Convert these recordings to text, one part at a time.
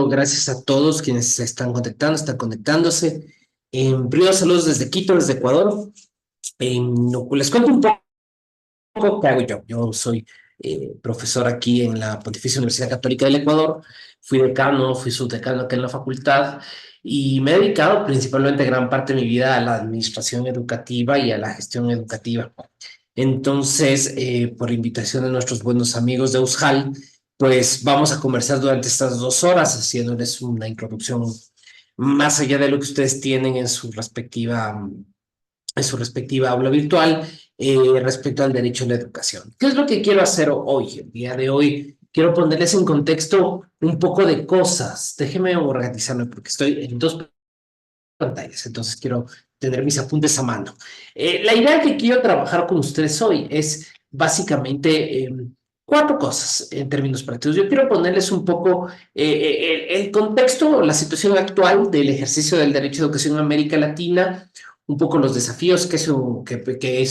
Gracias a todos quienes se están conectando, están conectándose. Primero saludos desde Quito, desde Ecuador. Les cuento un poco qué hago yo. Yo soy profesor aquí en la Pontificia Universidad Católica del Ecuador. Fui decano, fui subdecano acá en la facultad y me he dedicado principalmente gran parte de mi vida a la administración educativa y a la gestión educativa. Entonces, por invitación de nuestros buenos amigos de USJAL, pues vamos a conversar durante estas 2 horas, haciéndoles una introducción más allá de lo que ustedes tienen en su respectiva aula virtual, respecto al derecho a la educación. ¿Qué es lo que quiero hacer hoy? El día de hoy quiero ponerles en contexto un poco de cosas. Déjenme organizarme porque estoy en dos pantallas, entonces quiero tener mis apuntes a mano. La idea que quiero trabajar con ustedes hoy es básicamente cuatro cosas en términos prácticos. Yo quiero ponerles un poco el contexto, la situación actual del ejercicio del derecho a educación en América Latina, un poco los desafíos que eso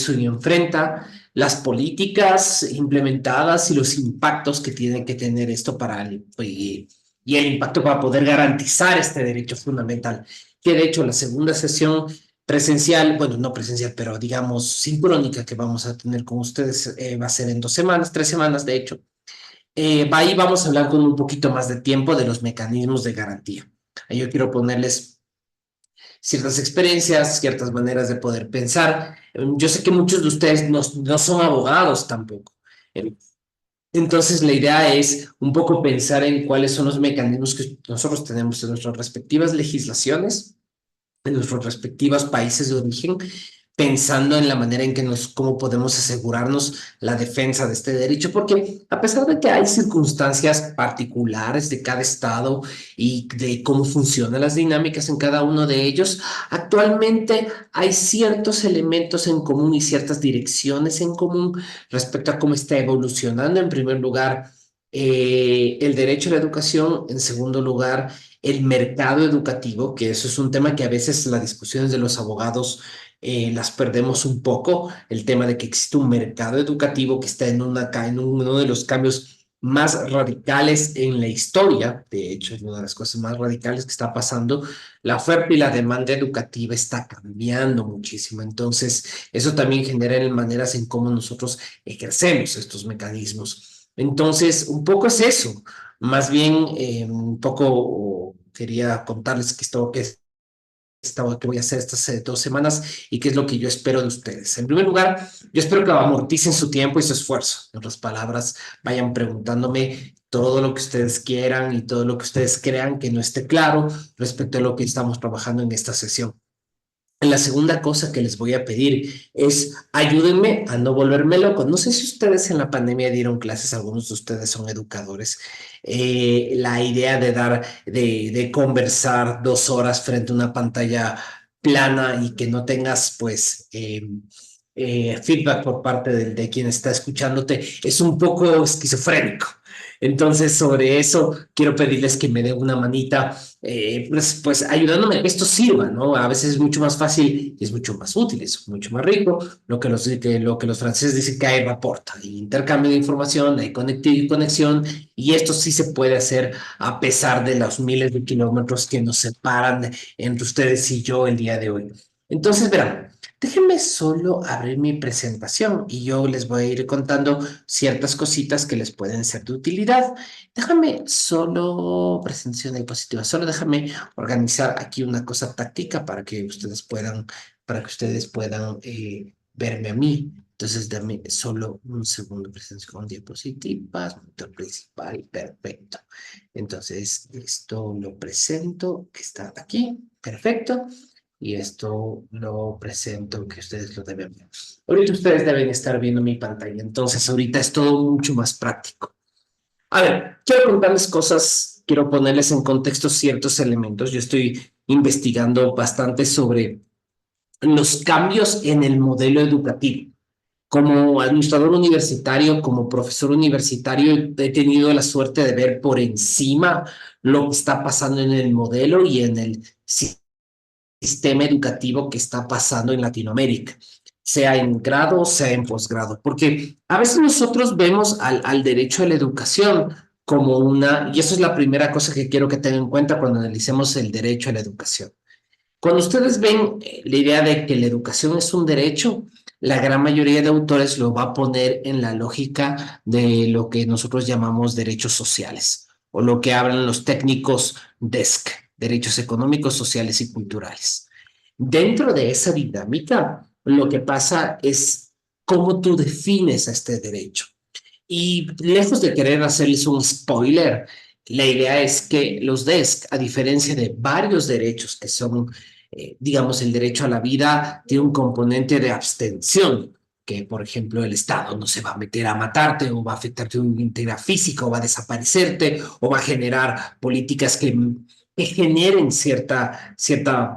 enfrenta, las políticas implementadas y los impactos que tiene que tener esto y el impacto para poder garantizar este derecho fundamental, que de hecho la segunda sesión presencial, bueno, no presencial, pero digamos sincrónica que vamos a tener con ustedes va a ser en 2 semanas, 3 semanas de hecho. Ahí vamos a hablar con un poquito más de tiempo de los mecanismos de garantía. Ahí yo quiero ponerles ciertas experiencias, ciertas maneras de poder pensar. Yo sé que muchos de ustedes no son abogados tampoco. Eh, Entonces, la idea es un poco pensar en cuáles son los mecanismos que nosotros tenemos en nuestras respectivas legislaciones, en nuestros respectivos países de origen, pensando en la manera en que cómo podemos asegurarnos la defensa de este derecho, porque a pesar de que hay circunstancias particulares de cada estado y de cómo funcionan las dinámicas en cada uno de ellos, actualmente hay ciertos elementos en común y ciertas direcciones en común respecto a cómo está evolucionando, en primer lugar, el derecho a la educación, en segundo lugar, el mercado educativo, que eso es un tema que a veces las discusiones de los abogados las perdemos un poco, el tema de que existe un mercado educativo que está en uno de los cambios más radicales en la historia, de hecho es una de las cosas más radicales que está pasando, la oferta y la demanda educativa está cambiando muchísimo, entonces eso también genera maneras en cómo nosotros ejercemos estos mecanismos. Entonces, un poco es eso, más bien un poco quería contarles que voy a hacer estas 2 semanas y qué es lo que yo espero de ustedes. En primer lugar, yo espero que amorticen su tiempo y su esfuerzo. En otras palabras, vayan preguntándome todo lo que ustedes quieran y todo lo que ustedes crean que no esté claro respecto a lo que estamos trabajando en esta sesión. La segunda cosa que les voy a pedir es ayúdenme a no volverme loco. No sé si ustedes en la pandemia dieron clases, algunos de ustedes son educadores. La idea de conversar 2 horas frente a una pantalla plana y que no tengas, pues, feedback por parte de quien está escuchándote es un poco esquizofrénico. Entonces, sobre eso, quiero pedirles que me den una manita pues ayudándome a que esto sirva, ¿no? A veces es mucho más fácil y es mucho más útil, es mucho más rico, lo que los franceses dicen que hay rapport, hay intercambio de información, hay conexión, y esto sí se puede hacer a pesar de los miles de kilómetros que nos separan entre ustedes y yo el día de hoy. Entonces, verán, déjenme solo abrir mi presentación y yo les voy a ir contando ciertas cositas que les pueden ser de utilidad. Déjame solo, presentación de diapositiva, solo déjame organizar aquí una cosa táctica para que ustedes puedan verme a mí. Entonces, dame solo un segundo, presentación con diapositivas, monitor principal, perfecto. Entonces, esto lo presento, que está aquí, perfecto. Y esto lo presento, que ustedes lo deben ver. Ahorita ustedes deben estar viendo mi pantalla, entonces ahorita es todo mucho más práctico. A ver, quiero contarles cosas, quiero ponerles en contexto ciertos elementos. Yo estoy investigando bastante sobre los cambios en el modelo educativo. Como administrador universitario, como profesor universitario, he tenido la suerte de ver por encima lo que está pasando en el modelo y en el sistema educativo que está pasando en Latinoamérica, sea en grado, sea en posgrado, porque a veces nosotros vemos al derecho a la educación como una, y eso es la primera cosa que quiero que tengan en cuenta cuando analicemos el derecho a la educación. Cuando ustedes ven la idea de que la educación es un derecho, la gran mayoría de autores lo va a poner en la lógica de lo que nosotros llamamos derechos sociales, o lo que hablan los técnicos DESC, derechos económicos, sociales y culturales. Dentro de esa dinámica, lo que pasa es cómo tú defines a este derecho. Y lejos de querer hacerles un spoiler, la idea es que los DESC, a diferencia de varios derechos que son, digamos, el derecho a la vida, tiene un componente de abstención, que por ejemplo el Estado no se va a meter a matarte o va a afectarte una integridad física o va a desaparecerte o va a generar políticas que generen cierta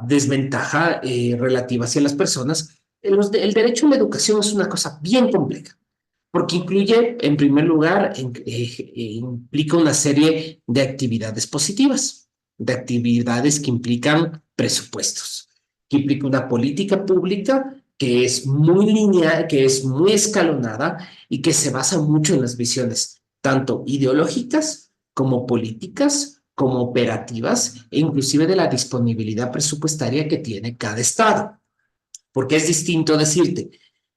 desventaja relativa hacia las personas. El derecho a la educación es una cosa bien compleja porque incluye, en primer lugar, implica una serie de actividades positivas, de actividades que implican presupuestos, que implica una política pública que es muy lineal, que es muy escalonada y que se basa mucho en las visiones, tanto ideológicas como políticas, como operativas, e inclusive de la disponibilidad presupuestaria que tiene cada estado. Porque es distinto decirte,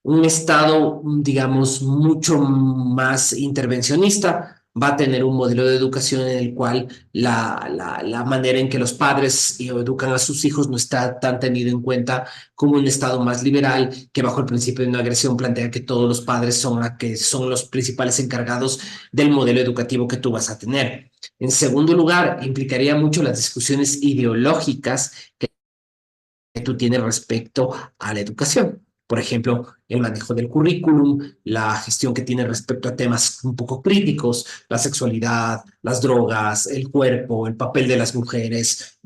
un Estado, digamos, mucho más intervencionista va a tener un modelo de educación en el cual la manera en que los padres educan a sus hijos no está tan tenido en cuenta como un Estado más liberal que bajo el principio de no agresión plantea que todos los padres que son los principales encargados del modelo educativo que tú vas a tener. En segundo lugar, implicaría mucho las discusiones ideológicas que tú tienes respecto a la educación. Por ejemplo, el manejo del currículum, la gestión que tiene respecto a temas un poco críticos, la sexualidad, las drogas, el cuerpo, el papel de las mujeres.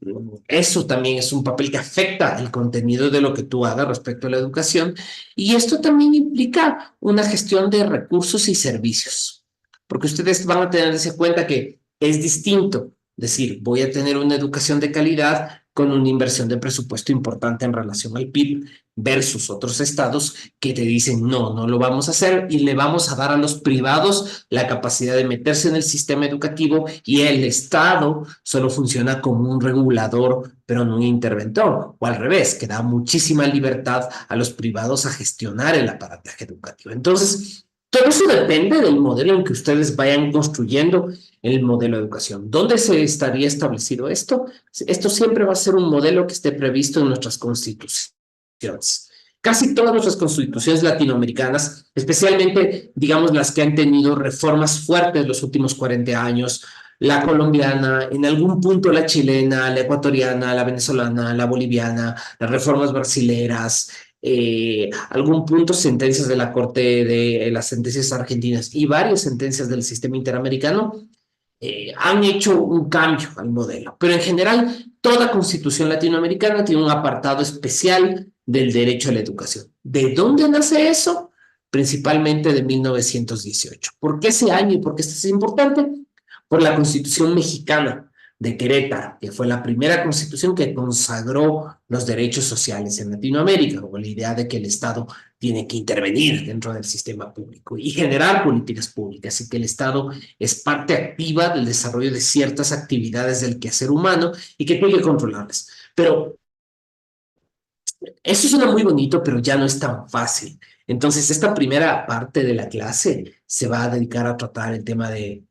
Eso también es un papel que afecta el contenido de lo que tú hagas respecto a la educación. Y esto también implica una gestión de recursos y servicios, porque ustedes van a tener en cuenta que es distinto decir, voy a tener una educación de calidad con una inversión de presupuesto importante en relación al PIB versus otros estados que te dicen, no, no lo vamos a hacer y le vamos a dar a los privados la capacidad de meterse en el sistema educativo y el Estado solo funciona como un regulador, pero no un interventor, o al revés, que da muchísima libertad a los privados a gestionar el aparataje educativo. Entonces, todo eso depende del modelo en que ustedes vayan construyendo el modelo de educación. ¿Dónde se estaría establecido esto? Esto siempre va a ser un modelo que esté previsto en nuestras constituciones. Casi todas nuestras constituciones latinoamericanas, especialmente, digamos, las que han tenido reformas fuertes los últimos 40 años, la colombiana, en algún punto la chilena, la ecuatoriana, la venezolana, la boliviana, las reformas brasileras, algún punto sentencias de la Corte de las sentencias argentinas y varias sentencias del sistema interamericano, han hecho un cambio al modelo, pero en general toda constitución latinoamericana tiene un apartado especial del derecho a la educación. ¿De dónde nace eso? Principalmente de 1918. ¿Por qué ese año y por qué esto es importante? Por la Constitución mexicana de Querétaro, que fue la primera constitución que consagró los derechos sociales en Latinoamérica, con la idea de que el Estado tiene que intervenir dentro del sistema público y generar políticas públicas y que el Estado es parte activa del desarrollo de ciertas actividades del quehacer humano y que tiene que controlarlas. Pero eso suena muy bonito, pero ya no es tan fácil. Entonces, esta primera parte de la clase se va a dedicar a tratar el tema de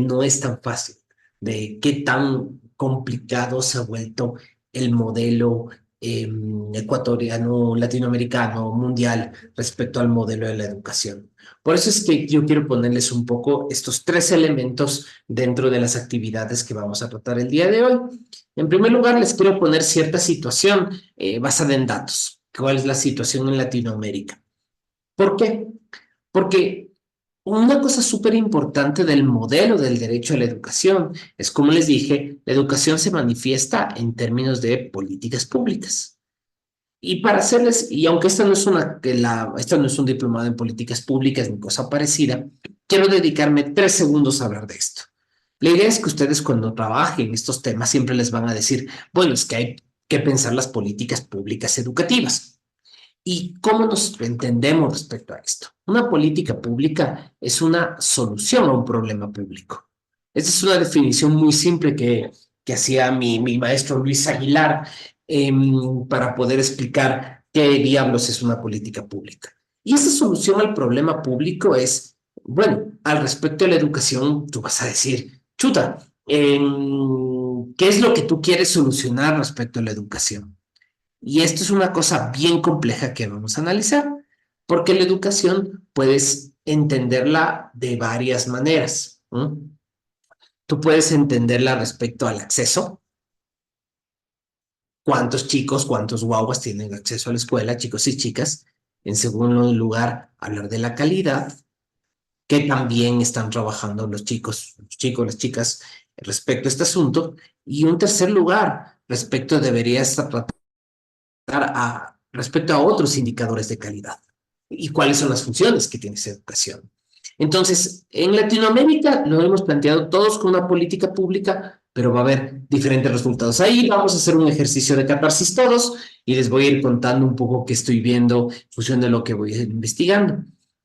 no es tan fácil, de qué tan complicado se ha vuelto el modelo ecuatoriano, latinoamericano, mundial respecto al modelo de la educación. Por eso es que yo quiero ponerles un poco estos tres elementos dentro de las actividades que vamos a tratar el día de hoy. En primer lugar, les quiero poner cierta situación basada en datos. ¿Cuál es la situación en Latinoamérica? ¿Por qué? Porque una cosa súper importante del modelo del derecho a la educación es, como les dije, la educación se manifiesta en términos de políticas públicas. Y para hacerles, y aunque esta no es esta no es un diplomado en políticas públicas ni cosa parecida, quiero dedicarme 3 segundos a hablar de esto. La idea es que ustedes cuando trabajen estos temas siempre les van a decir, bueno, es que hay que pensar las políticas públicas educativas. ¿Y cómo nos entendemos respecto a esto? Una política pública es una solución a un problema público. Esta es una definición muy simple que hacía mi maestro Luis Aguilar para poder explicar qué diablos es una política pública. Y esa solución al problema público es, bueno, al respecto de la educación, tú vas a decir, chuta, ¿qué es lo que tú quieres solucionar respecto a la educación? Y esto es una cosa bien compleja que vamos a analizar, porque la educación puedes entenderla de varias maneras, ¿no? Tú puedes entenderla respecto al acceso, cuántos chicos, cuántos guaguas tienen acceso a la escuela, chicos y chicas. En segundo lugar, hablar de la calidad, que también están trabajando los chicos, las chicas respecto a este asunto. Y un tercer lugar, deberías tratar respecto a otros indicadores de calidad y cuáles son las funciones que tiene esa educación. Entonces, en Latinoamérica lo hemos planteado todos con una política pública, pero va a haber diferentes resultados. Ahí vamos a hacer un ejercicio de catarsis todos y les voy a ir contando un poco qué estoy viendo en función de lo que voy investigando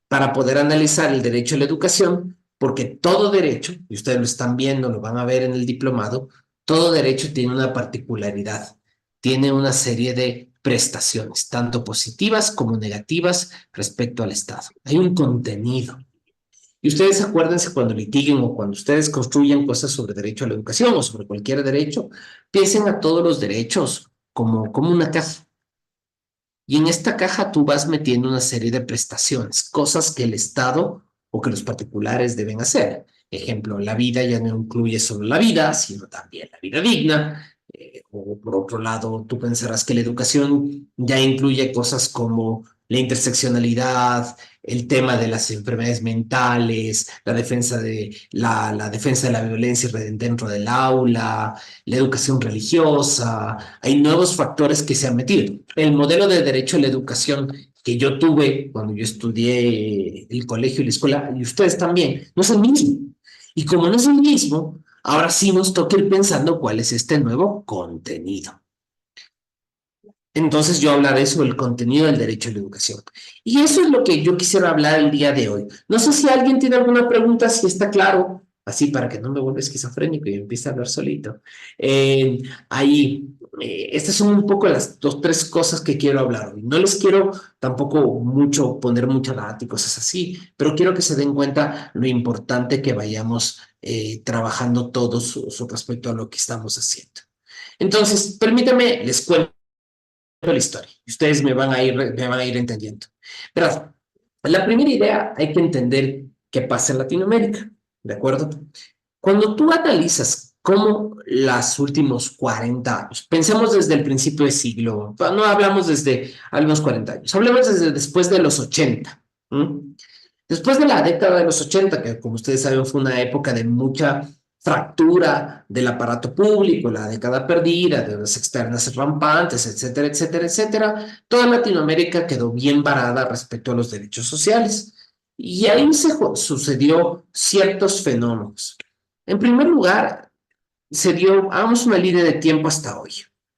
para poder analizar el derecho a la educación, porque todo derecho, y ustedes lo están viendo, lo van a ver en el diplomado, todo derecho tiene una particularidad, tiene una serie de prestaciones, tanto positivas como negativas respecto al Estado. Hay un contenido. Y ustedes acuérdense cuando litiguen o cuando ustedes construyan cosas sobre derecho a la educación o sobre cualquier derecho, piensen a todos los derechos como una caja. Y en esta caja tú vas metiendo una serie de prestaciones, cosas que el Estado o que los particulares deben hacer. Ejemplo, la vida ya no incluye solo la vida, sino también la vida digna. O por otro lado, tú pensarás que la educación ya incluye cosas como la interseccionalidad, el tema de las enfermedades mentales, la defensa de la violencia dentro del aula, la educación religiosa. Hay nuevos factores que se han metido. El modelo de derecho a la educación que yo tuve cuando yo estudié el colegio y la escuela, y ustedes también, no es el mismo. Y como no es el mismo, ahora sí nos toca ir pensando cuál es este nuevo contenido. Entonces yo hablaré sobre el contenido del derecho a la educación. Y eso es lo que yo quisiera hablar el día de hoy. No sé si alguien tiene alguna pregunta, si está claro, así para que no me vuelva esquizofrénico y empiece a hablar solito. Ahí, estas son un poco las dos, tres cosas que quiero hablar hoy. No les quiero tampoco mucho poner mucha data y cosas así, pero quiero que se den cuenta lo importante que vayamos trabajando todos respecto a lo que estamos haciendo. Entonces, permítanme, les cuento la historia. Y ustedes me van a ir entendiendo. Pero la primera idea hay que entender qué pasa en Latinoamérica, ¿de acuerdo? Cuando tú analizas cómo los últimos 40 años, pensemos desde el principio del siglo, no hablamos desde algunos 40 años, hablemos desde después de los 80. ¿Mm? Después de la década de los 80, que como ustedes saben fue una época de mucha fractura del aparato público, la década perdida, deudas externas rampantes, etcétera, etcétera, etcétera, toda Latinoamérica quedó bien varada respecto a los derechos sociales. Y ahí sucedió ciertos fenómenos. En primer lugar, se dio, hagamos una línea de tiempo hasta hoy,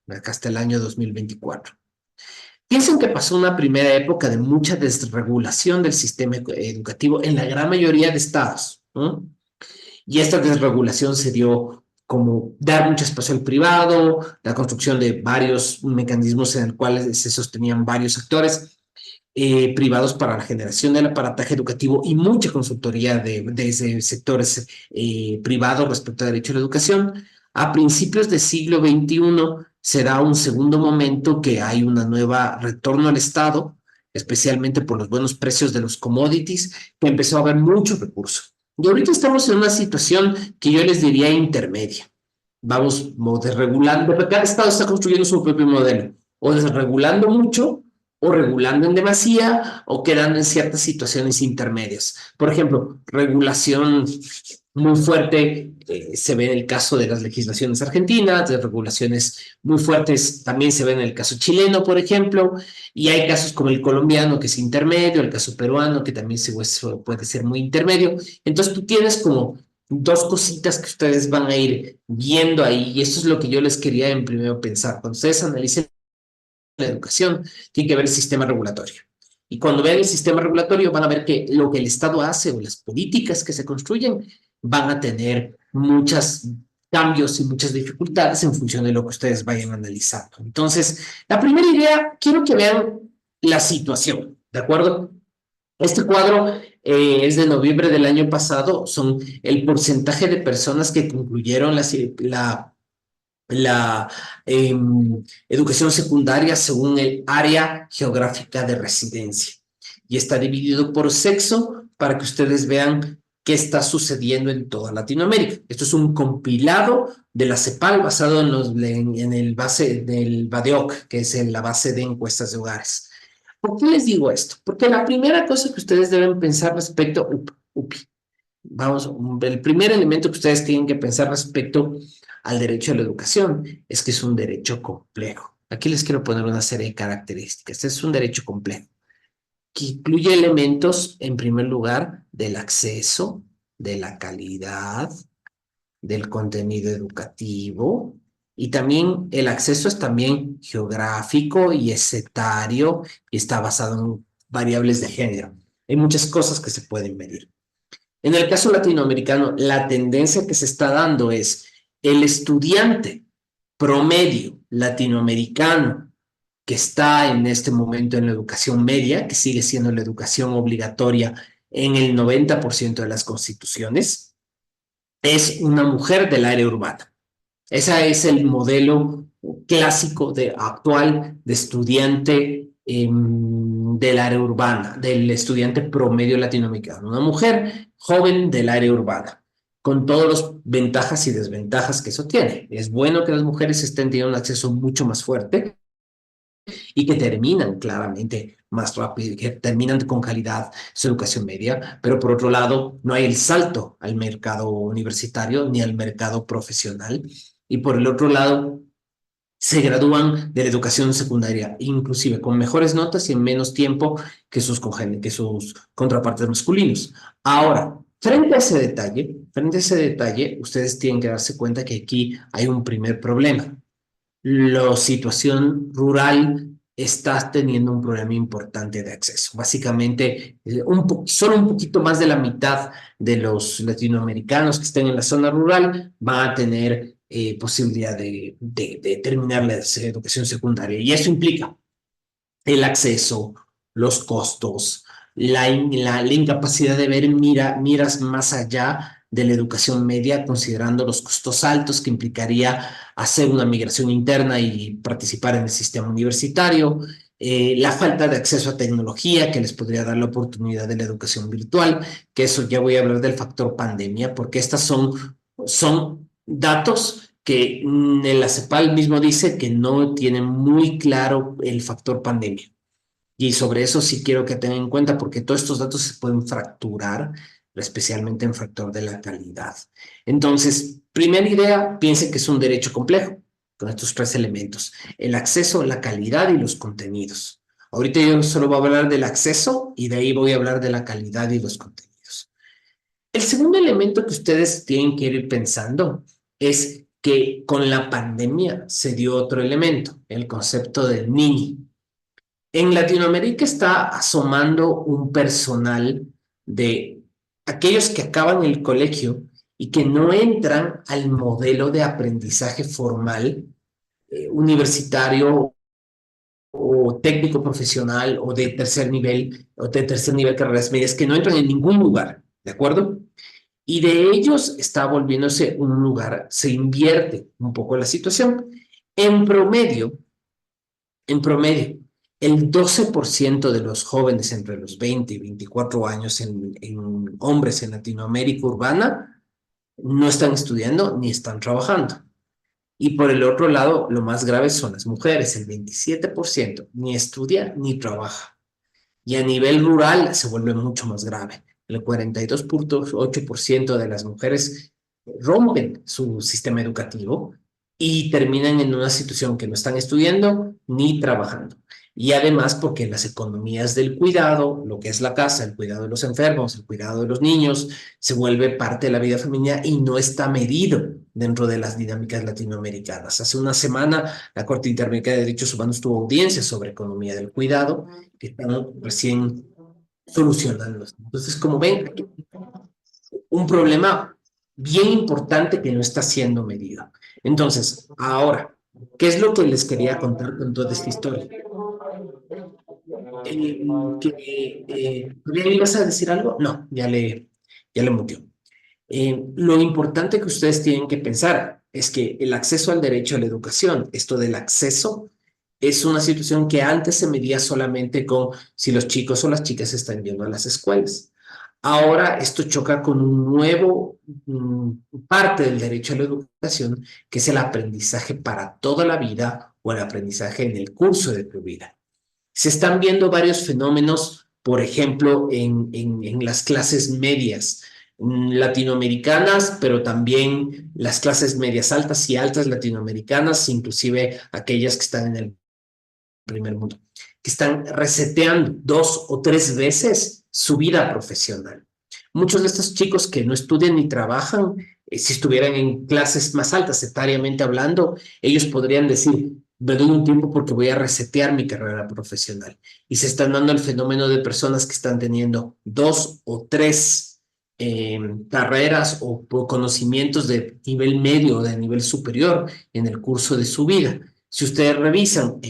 acá hasta el año 2024. Piensen que pasó una primera época de mucha desregulación del sistema educativo en la gran mayoría de estados, ¿no? Y esta desregulación se dio como dar mucho espacio al privado, la construcción de varios mecanismos en el cual se sostenían varios actores privados para la generación del aparataje educativo y mucha consultoría desde sectores privados respecto al derecho a la educación. A principios del siglo XXI se da un segundo momento que hay una nueva retorno al Estado, especialmente por los buenos precios de los commodities, que empezó a haber muchos recursos. Y ahorita estamos en una situación que yo les diría intermedia. Vamos desregulando, cada Estado está construyendo su propio modelo, o desregulando mucho, o regulando en demasía, o quedando en ciertas situaciones intermedias. Por ejemplo, regulación muy fuerte se ve en el caso de las legislaciones argentinas, de regulaciones muy fuertes también se ve en el caso chileno, por ejemplo, y hay casos como el colombiano que es intermedio, el caso peruano que también puede ser muy intermedio. Entonces tú tienes como dos cositas que ustedes van a ir viendo ahí, y esto es lo que yo les quería en primero pensar. Cuando ustedes analicen la educación, tiene que ver el sistema regulatorio. Y cuando vean el sistema regulatorio van a ver que lo que el Estado hace o las políticas que se construyen van a tener muchos cambios y muchas dificultades en función de lo que ustedes vayan analizando. Entonces, la primera idea, quiero que vean la situación, ¿de acuerdo? Este cuadro es de noviembre del año pasado, son el porcentaje de personas que concluyeron la educación secundaria según el área geográfica de residencia. Y está dividido por sexo para que ustedes vean qué está sucediendo en toda Latinoamérica. Esto es un compilado de la CEPAL basado en el base del BADEOC, que es la base de encuestas de hogares. ¿Por qué les digo esto? Porque la primera cosa que ustedes deben pensar respecto, vamos, el primer elemento que ustedes tienen que pensar respecto al derecho a la educación es que es un derecho complejo. Aquí les quiero poner una serie de características. Este es un derecho complejo que incluye elementos, en primer lugar, del acceso, de la calidad, del contenido educativo, y también el acceso es también geográfico y es etario y está basado en variables de género. Hay muchas cosas que se pueden medir. En el caso latinoamericano, la tendencia que se está dando es el estudiante promedio latinoamericano que está en este momento en la educación media, que sigue siendo la educación obligatoria en el 90% de las constituciones, es una mujer del área urbana. Ese es el modelo clásico actual de estudiante del área urbana, del estudiante promedio latinoamericano. Una mujer joven del área urbana, con todas las ventajas y desventajas que eso tiene. Es bueno que las mujeres estén teniendo un acceso mucho más fuerte y que terminan claramente más rápido, que terminan con calidad su educación media, pero por otro lado no hay el salto al mercado universitario ni al mercado profesional. Y por el otro lado, se gradúan de la educación secundaria, inclusive con mejores notas y en menos tiempo que sus contrapartes masculinos. Ahora, frente a ese detalle, ustedes tienen que darse cuenta que aquí hay un primer problema. La situación rural está teniendo un problema importante de acceso. Básicamente, solo un poquito más de la mitad de los latinoamericanos que estén en la zona rural van a tener posibilidad de terminar la educación secundaria. Y eso implica el acceso, los costos, la incapacidad de ver miras más allá de la educación media, considerando los costos altos que implicaría hacer una migración interna y participar en el sistema universitario, la falta de acceso a tecnología que les podría dar la oportunidad de la educación virtual, que eso ya voy a hablar del factor pandemia, porque estas son datos que el ACEPAL mismo dice que no tiene muy claro el factor pandemia. Y sobre eso sí quiero que tengan en cuenta porque todos estos datos se pueden fracturar, especialmente en factor de la calidad. Entonces, primera idea, piensen que es un derecho complejo con estos tres elementos: el acceso, la calidad y los contenidos. Ahorita yo solo voy a hablar del acceso y de ahí voy a hablar de la calidad y los contenidos. El segundo elemento que ustedes tienen que ir pensando es que con la pandemia se dio otro elemento, el concepto del niño. En Latinoamérica está asomando un personal de aquellos que acaban el colegio y que no entran al modelo de aprendizaje formal, universitario o técnico profesional o de tercer nivel carreras medias, que no entran en ningún lugar, ¿de acuerdo? Y de ellos está volviéndose un lugar, se invierte un poco la situación. En promedio, en promedio, el 12% de los jóvenes entre los 20 y 24 años en hombres en Latinoamérica urbana no están estudiando ni están trabajando. Y por el otro lado, lo más grave son las mujeres, el 27% ni estudia ni trabaja. Y a nivel rural se vuelve mucho más grave. El 42.8% de las mujeres rompen su sistema educativo y terminan en una situación que no están estudiando ni trabajando. Y además porque las economías del cuidado, lo que es la casa, el cuidado de los enfermos, el cuidado de los niños, se vuelve parte de la vida familiar y no está medido dentro de las dinámicas latinoamericanas. Hace una semana la Corte Interamericana de Derechos Humanos tuvo audiencia sobre economía del cuidado que están recién solucionando. Entonces, como ven, un problema bien importante que no está siendo medido. Entonces, ahora, ¿qué es lo que les quería contar con toda esta historia? ¿Ya ibas a decir algo? No, ya le mutió. Lo importante que ustedes tienen que pensar es que el acceso al derecho a la educación, esto del acceso, es una situación que antes se medía solamente con si los chicos o las chicas están yendo a las escuelas. Ahora esto choca con un nuevo parte del derecho a la educación, que es el aprendizaje para toda la vida o el aprendizaje en el curso de tu vida. Se están viendo varios fenómenos, por ejemplo, en las clases medias latinoamericanas, pero también las clases medias altas y altas latinoamericanas, inclusive aquellas que están en el primer mundo, que están reseteando 2 o 3 veces su vida profesional. Muchos de estos chicos que no estudian ni trabajan, si estuvieran en clases más altas, etariamente hablando, ellos podrían decir, me doy un tiempo porque voy a resetear mi carrera profesional. Y se están dando el fenómeno de personas que están teniendo 2 o 3 carreras o conocimientos de nivel medio o de nivel superior en el curso de su vida. Si ustedes revisan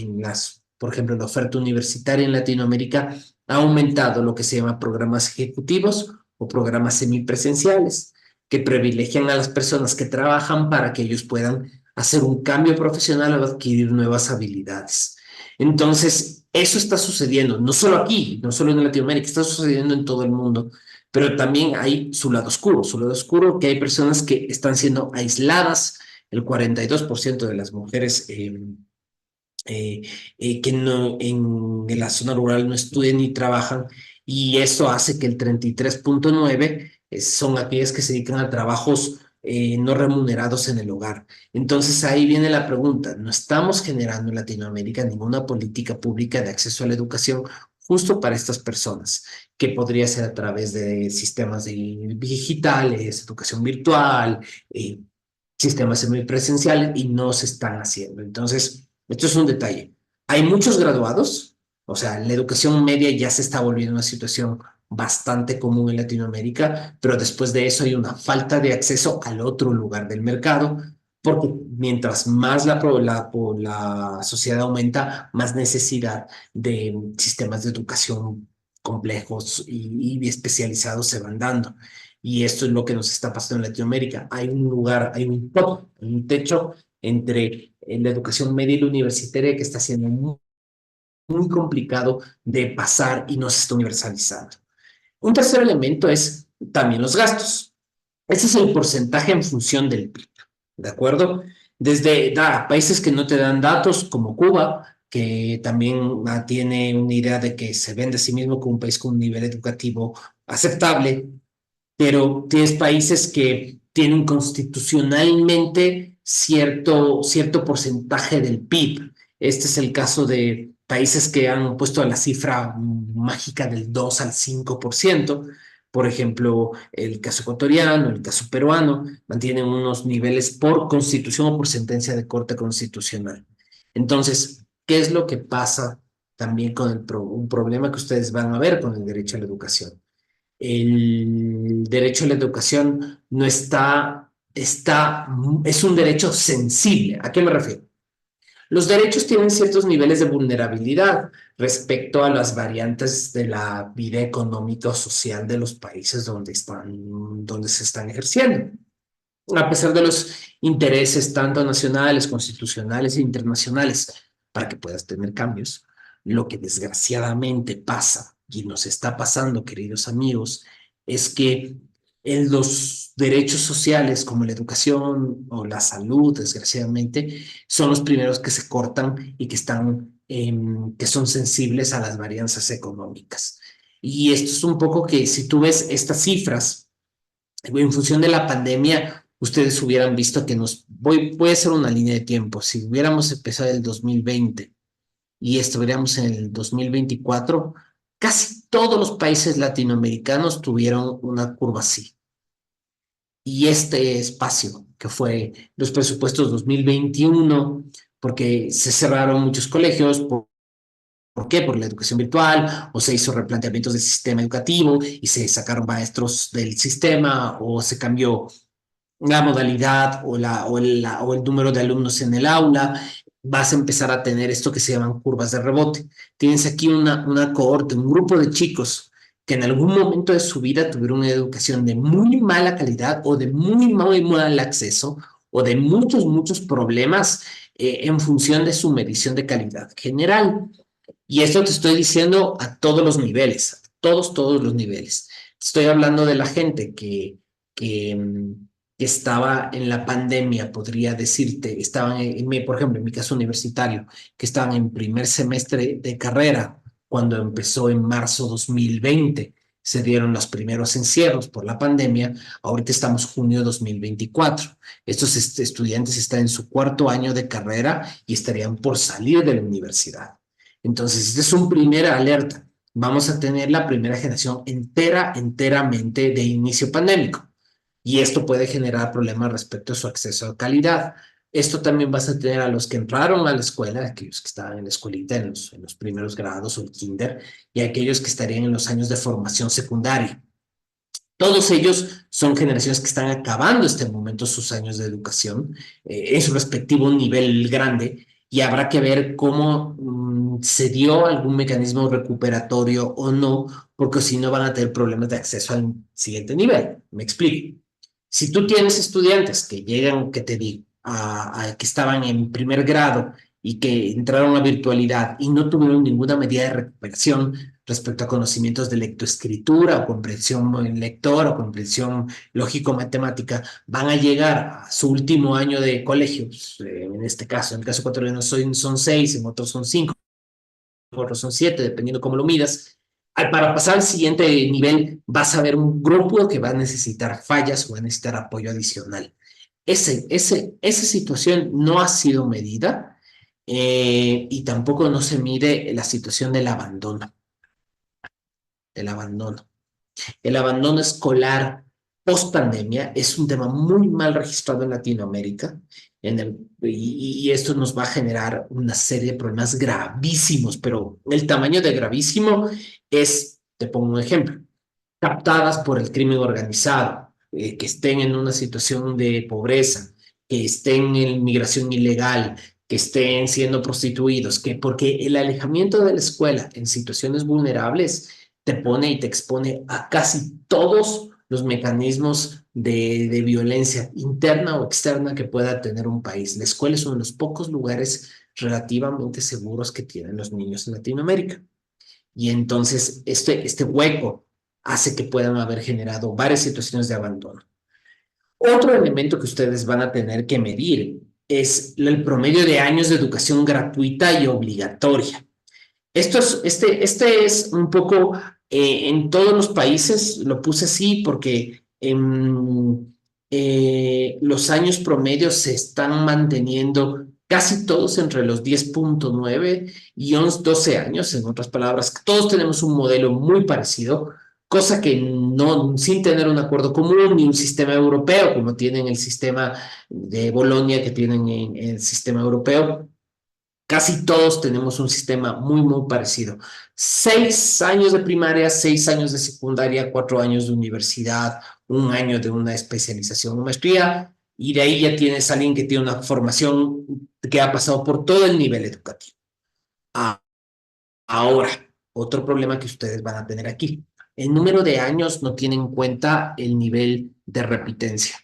por ejemplo, la oferta universitaria en Latinoamérica, ha aumentado lo que se llama programas ejecutivos o programas semipresenciales, que privilegian a las personas que trabajan para que ellos puedan hacer un cambio profesional o adquirir nuevas habilidades. Entonces, eso está sucediendo, no solo aquí, no solo en Latinoamérica, está sucediendo en todo el mundo, pero también hay su lado oscuro que hay personas que están siendo aisladas, el 42% de las mujeres eh, que no, en la zona rural no estudian ni trabajan, y eso hace que el 33,9 son aquellas que se dedican a trabajos no remunerados en el hogar. Entonces ahí viene la pregunta, ¿no estamos generando en Latinoamérica ninguna política pública de acceso a la educación justo para estas personas, que podría ser a través de sistemas digitales, educación virtual, sistemas semipresenciales, y no se están haciendo? Entonces, esto es un detalle. Hay muchos graduados, o sea, la educación media ya se está volviendo una situación bastante común en Latinoamérica, pero después de eso hay una falta de acceso al otro lugar del mercado, porque mientras más la sociedad aumenta, más necesidad de sistemas de educación complejos y especializados se van dando. Y esto es lo que nos está pasando en Latinoamérica. Hay un lugar, hay un top, un techo entre la educación media y la universitaria que está siendo muy complicado de pasar y no se está universalizando. Un tercer elemento es también los gastos. Ese es el porcentaje en función del PIB, ¿de acuerdo? Desde países que no te dan datos, como Cuba, que también tiene una idea de que se vende a sí mismo como un país con un nivel educativo aceptable, pero tienes países que tienen constitucionalmente cierto porcentaje del PIB. Este es el caso de países que han puesto la cifra mágica del 2 al 5%. Por ejemplo, el caso ecuatoriano, el caso peruano, mantienen unos niveles por constitución o por sentencia de corte constitucional. Entonces, ¿qué es lo que pasa también con un problema que ustedes van a ver con el derecho a la educación? El derecho a la educación no es un derecho sensible. ¿A qué me refiero? Los derechos tienen ciertos niveles de vulnerabilidad respecto a las variantes de la vida económica o social de los países donde se están ejerciendo. A pesar de los intereses tanto nacionales, constitucionales e internacionales para que puedas tener cambios, lo que desgraciadamente pasa y nos está pasando, queridos amigos, es que en los derechos sociales como la educación o la salud, desgraciadamente, son los primeros que se cortan y que son sensibles a las varianzas económicas. Y esto es un poco que si tú ves estas cifras, en función de la pandemia, ustedes hubieran visto que voy a hacer una línea de tiempo. Si hubiéramos empezado el 2020 y estuviéramos en el 2024, casi todos los países latinoamericanos tuvieron una curva así. Y este espacio, que fue los presupuestos 2021, porque se cerraron muchos colegios. ¿Por qué? Por la educación virtual, o se hizo replanteamientos del sistema educativo y se sacaron maestros del sistema, o se cambió la modalidad o el número de alumnos en el aula, vas a empezar a tener esto que se llaman curvas de rebote. Tienes aquí una cohorte, un grupo de chicos que en algún momento de su vida tuvieron una educación de muy mala calidad o de muy mal acceso o de muchos problemas en función de su medición de calidad general. Y esto te estoy diciendo a todos los niveles, a todos los niveles. Estoy hablando de la gente que, que estaba en la pandemia, podría decirte, estaban, por ejemplo, en mi caso universitario, que estaban en primer semestre de carrera cuando empezó en marzo 2020. Se dieron los primeros encierros por la pandemia. Ahorita estamos junio 2024. Estos estudiantes están en su cuarto año de carrera y estarían por salir de la universidad. Entonces, este es un primera alerta. Vamos a tener la primera generación enteramente de inicio pandémico. Y esto puede generar problemas respecto a su acceso a calidad. Esto también vas a tener a los que entraron a la escuela, aquellos que estaban en la escuelita en los primeros grados o el kinder, y aquellos que estarían en los años de formación secundaria. Todos ellos son generaciones que están acabando este momento sus años de educación en su respectivo nivel grande y habrá que ver cómo se dio algún mecanismo recuperatorio o no, porque si no van a tener problemas de acceso al siguiente nivel. Me explico. Si tú tienes estudiantes que llegan, que te digo, que estaban en primer grado y que entraron a virtualidad y no tuvieron ninguna medida de recuperación respecto a conocimientos de lectoescritura o comprensión lectora o comprensión lógico-matemática, van a llegar a su último año de colegio, pues, en este caso, en el caso ecuatoriano son 6, en otros son 5, en otros son 7, dependiendo cómo lo midas. Para pasar al siguiente nivel, vas a ver un grupo que va a necesitar fallas o va a necesitar apoyo adicional. Esa situación no ha sido medida y tampoco no se mide la situación del abandono. Del abandono. El abandono escolar post pandemia es un tema muy mal registrado en Latinoamérica y esto nos va a generar una serie de problemas gravísimos, pero el tamaño de gravísimo es, te pongo un ejemplo, captadas por el crimen organizado, que estén en una situación de pobreza, que estén en migración ilegal, que estén siendo prostituidos, que porque el alejamiento de la escuela en situaciones vulnerables te pone y te expone a casi todos los mecanismos de violencia interna o externa que pueda tener un país. La escuela es uno de los pocos lugares relativamente seguros que tienen los niños en Latinoamérica. Y entonces este hueco hace que puedan haber generado varias situaciones de abandono. Otro elemento que ustedes van a tener que medir es el promedio de años de educación gratuita y obligatoria. Este es un poco en todos los países, lo puse así porque los años promedios se están manteniendo casi todos entre los 10.9 y 11, 12 años, en otras palabras, todos tenemos un modelo muy parecido, cosa que no, sin tener un acuerdo común ni un sistema europeo, como tienen el sistema de Bolonia que tienen en el sistema europeo. Casi todos tenemos un sistema muy parecido. 6 años de primaria, 6 años de secundaria, 4 años de universidad, un año de una especialización o maestría, y de ahí ya tienes a alguien que tiene una formación que ha pasado por todo el nivel educativo. Ah, ahora, otro problema que ustedes van a tener aquí. El número de años no tiene en cuenta el nivel de repitencia.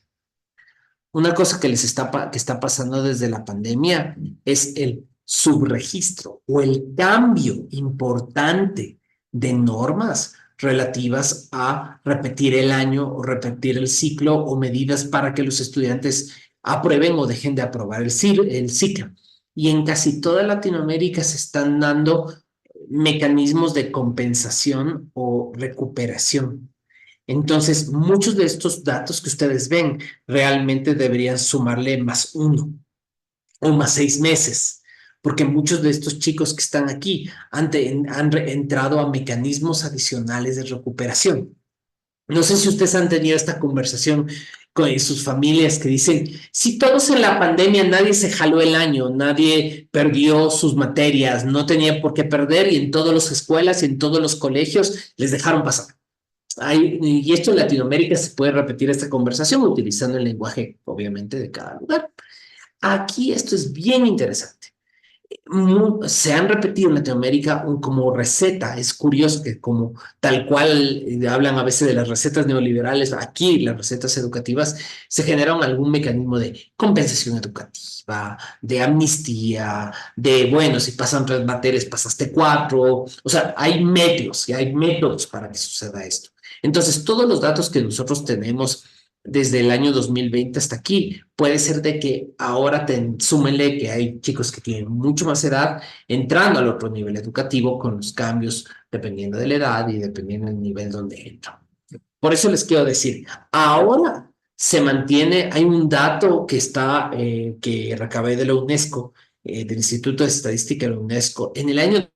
Una cosa que que está pasando desde la pandemia es el subregistro o el cambio importante de normas relativas a repetir el año o repetir el ciclo o medidas para que los estudiantes aprueben o dejen de aprobar el ciclo. Y en casi toda Latinoamérica se están dando mecanismos de compensación o recuperación. Entonces, muchos de estos datos que ustedes ven realmente deberían sumarle +1 o +6 meses, porque muchos de estos chicos que están aquí han entrado a mecanismos adicionales de recuperación. No sé si ustedes han tenido esta conversación con sus familias que dicen, si todos en la pandemia nadie se jaló el año, nadie perdió sus materias, no tenía por qué perder y en todas las escuelas y en todos los colegios les dejaron pasar. Y esto en Latinoamérica se puede repetir esta conversación utilizando el lenguaje, obviamente, de cada lugar. Aquí esto es bien interesante. Se han repetido en Latinoamérica como receta. Es curioso que como tal cual hablan a veces de las recetas neoliberales, aquí las recetas educativas se generaron algún mecanismo de compensación educativa, de amnistía, de, bueno, si pasan 3 materias, pasaste 4. O sea, hay medios y hay métodos para que suceda esto. Entonces, todos los datos que nosotros tenemos desde el año 2020 hasta aquí. Puede ser de que ahora súmenle que hay chicos que tienen mucho más edad entrando al otro nivel educativo con los cambios dependiendo de la edad y dependiendo del nivel donde entran. Por eso les quiero decir, ahora se mantiene, hay un dato que está, que recabé de la UNESCO, del Instituto de Estadística de la UNESCO, en el año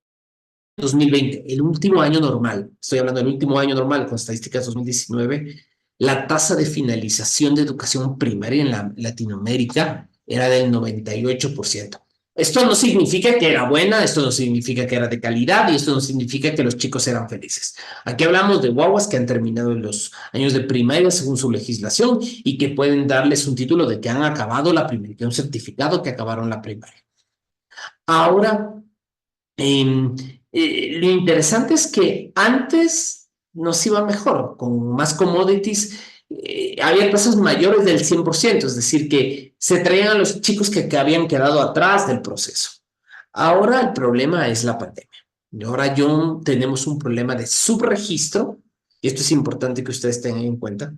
2020, el último año normal, estoy hablando del último año normal con estadísticas 2019, la tasa de finalización de educación primaria en Latinoamérica era del 98%. Esto no significa que era buena, esto no significa que era de calidad y esto no significa que los chicos eran felices. Aquí hablamos de guaguas que han terminado los años de primaria según su legislación y que pueden darles un título de que han acabado la primaria, un certificado que acabaron la primaria. Ahora, eh, lo interesante es que antes nos iba mejor, con más commodities, había tasas mayores del 100%, es decir, que se traían a los chicos que habían quedado atrás del proceso. Ahora el problema es la pandemia. Y ahora tenemos un problema de subregistro, y esto es importante que ustedes tengan en cuenta,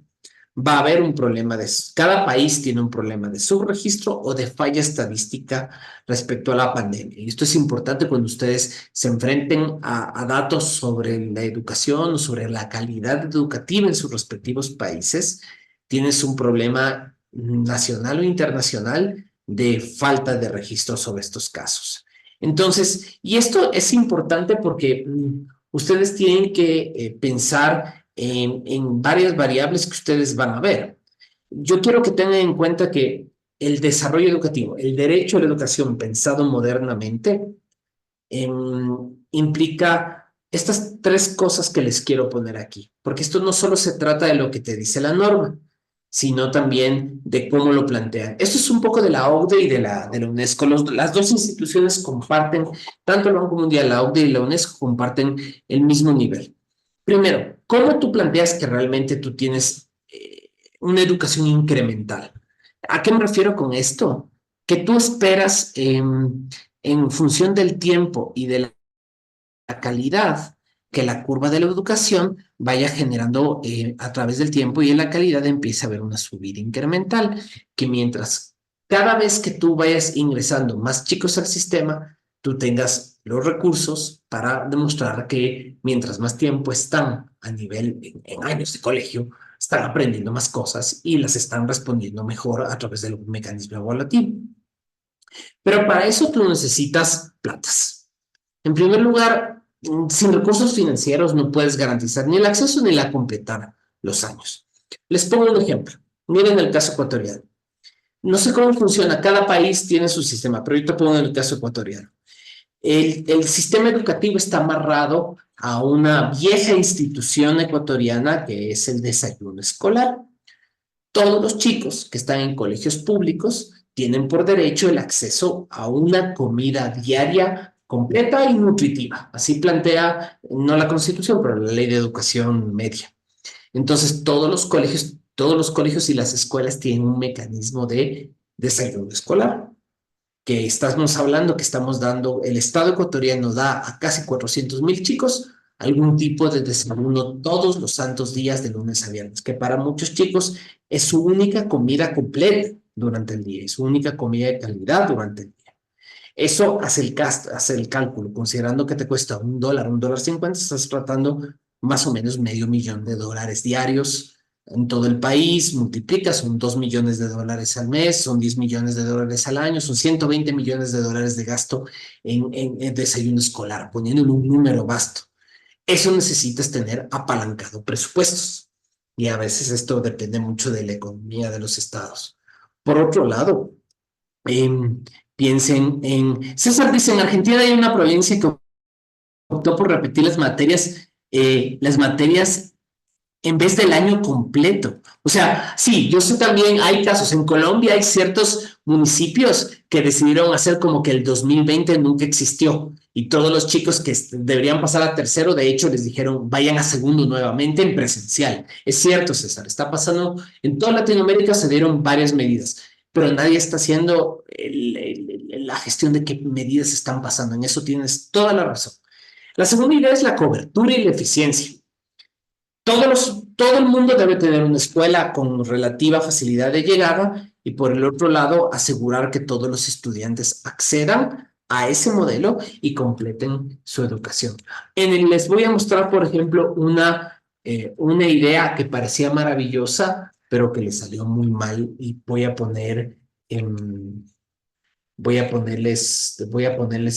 va a haber un problema cada país tiene un problema de subregistro o de falla estadística respecto a la pandemia. Y esto es importante cuando ustedes se enfrenten a datos sobre la educación o sobre la calidad educativa en sus respectivos países. Tienes un problema nacional o internacional de falta de registro sobre estos casos. Entonces, y esto es importante porque ustedes tienen que pensar varias variables que ustedes van a ver. Yo quiero que tengan en cuenta que el desarrollo educativo, el derecho a la educación pensado modernamente, implica estas 3 cosas que les quiero poner aquí, porque esto no solo se trata de lo que te dice la norma, sino también de cómo lo plantean. Esto es un poco de la OCDE y de la UNESCO. Las dos instituciones comparten, tanto el Banco Mundial, la OCDE y la UNESCO comparten el mismo nivel. Primero, ¿cómo tú planteas que realmente tú tienes una educación incremental? ¿A qué me refiero con esto? Que tú esperas en función del tiempo y de la calidad que la curva de la educación vaya generando a través del tiempo y en la calidad empieza a haber una subida incremental, que mientras cada vez que tú vayas ingresando más chicos al sistema, tú tengas los recursos para demostrar que mientras más tiempo están a nivel en años de colegio, están aprendiendo más cosas y las están respondiendo mejor a través del mecanismo evaluativo. Pero para eso tú necesitas platas. En primer lugar, sin recursos financieros no puedes garantizar ni el acceso ni la completar los años. Les pongo un ejemplo. Miren el caso ecuatoriano. No sé cómo funciona, cada país tiene su sistema, pero yo te pongo en el caso ecuatoriano. El sistema educativo está amarrado a una vieja institución ecuatoriana que es el desayuno escolar. Todos los chicos que están en colegios públicos tienen por derecho el acceso a una comida diaria completa y nutritiva. Así plantea no la Constitución, pero la Ley de Educación Media. Entonces, todos los colegios y las escuelas tienen un mecanismo de desayuno escolar, que estamos hablando que estamos dando, el Estado ecuatoriano da a casi 400,000 chicos algún tipo de desayuno todos los santos días de lunes a viernes, que para muchos chicos es su única comida completa durante el día, es su única comida de calidad durante el día. Eso hace el cálculo, considerando que te cuesta $1, $1.50, estás tratando más o menos $500,000 diarios en todo el país, multiplicas, son $2 millones al mes, son $10 millones al año, son $120 millones de gasto en desayuno escolar, poniéndole un número vasto. Eso necesitas tener apalancado presupuestos. Y a veces esto depende mucho de la economía de los estados. Por otro lado, eh, piensen César dice, en Argentina hay una provincia que optó por repetir las materias en vez del año completo. O sea, sí, yo sé también, hay casos, en Colombia hay ciertos municipios que decidieron hacer como que el 2020 nunca existió y todos los chicos que deberían pasar a tercero, de hecho, les dijeron vayan a segundo nuevamente en presencial. Es cierto, César, está pasando, en toda Latinoamérica se dieron varias medidas, pero nadie está haciendo la gestión de qué medidas están pasando. En eso tienes toda la razón. La segunda idea es la cobertura y la eficiencia. Todo el mundo debe tener una escuela con relativa facilidad de llegada y por el otro lado asegurar que todos los estudiantes accedan a ese modelo y completen su educación. Les voy a mostrar, por ejemplo, una idea que parecía maravillosa, pero que le salió muy mal y voy a ponerles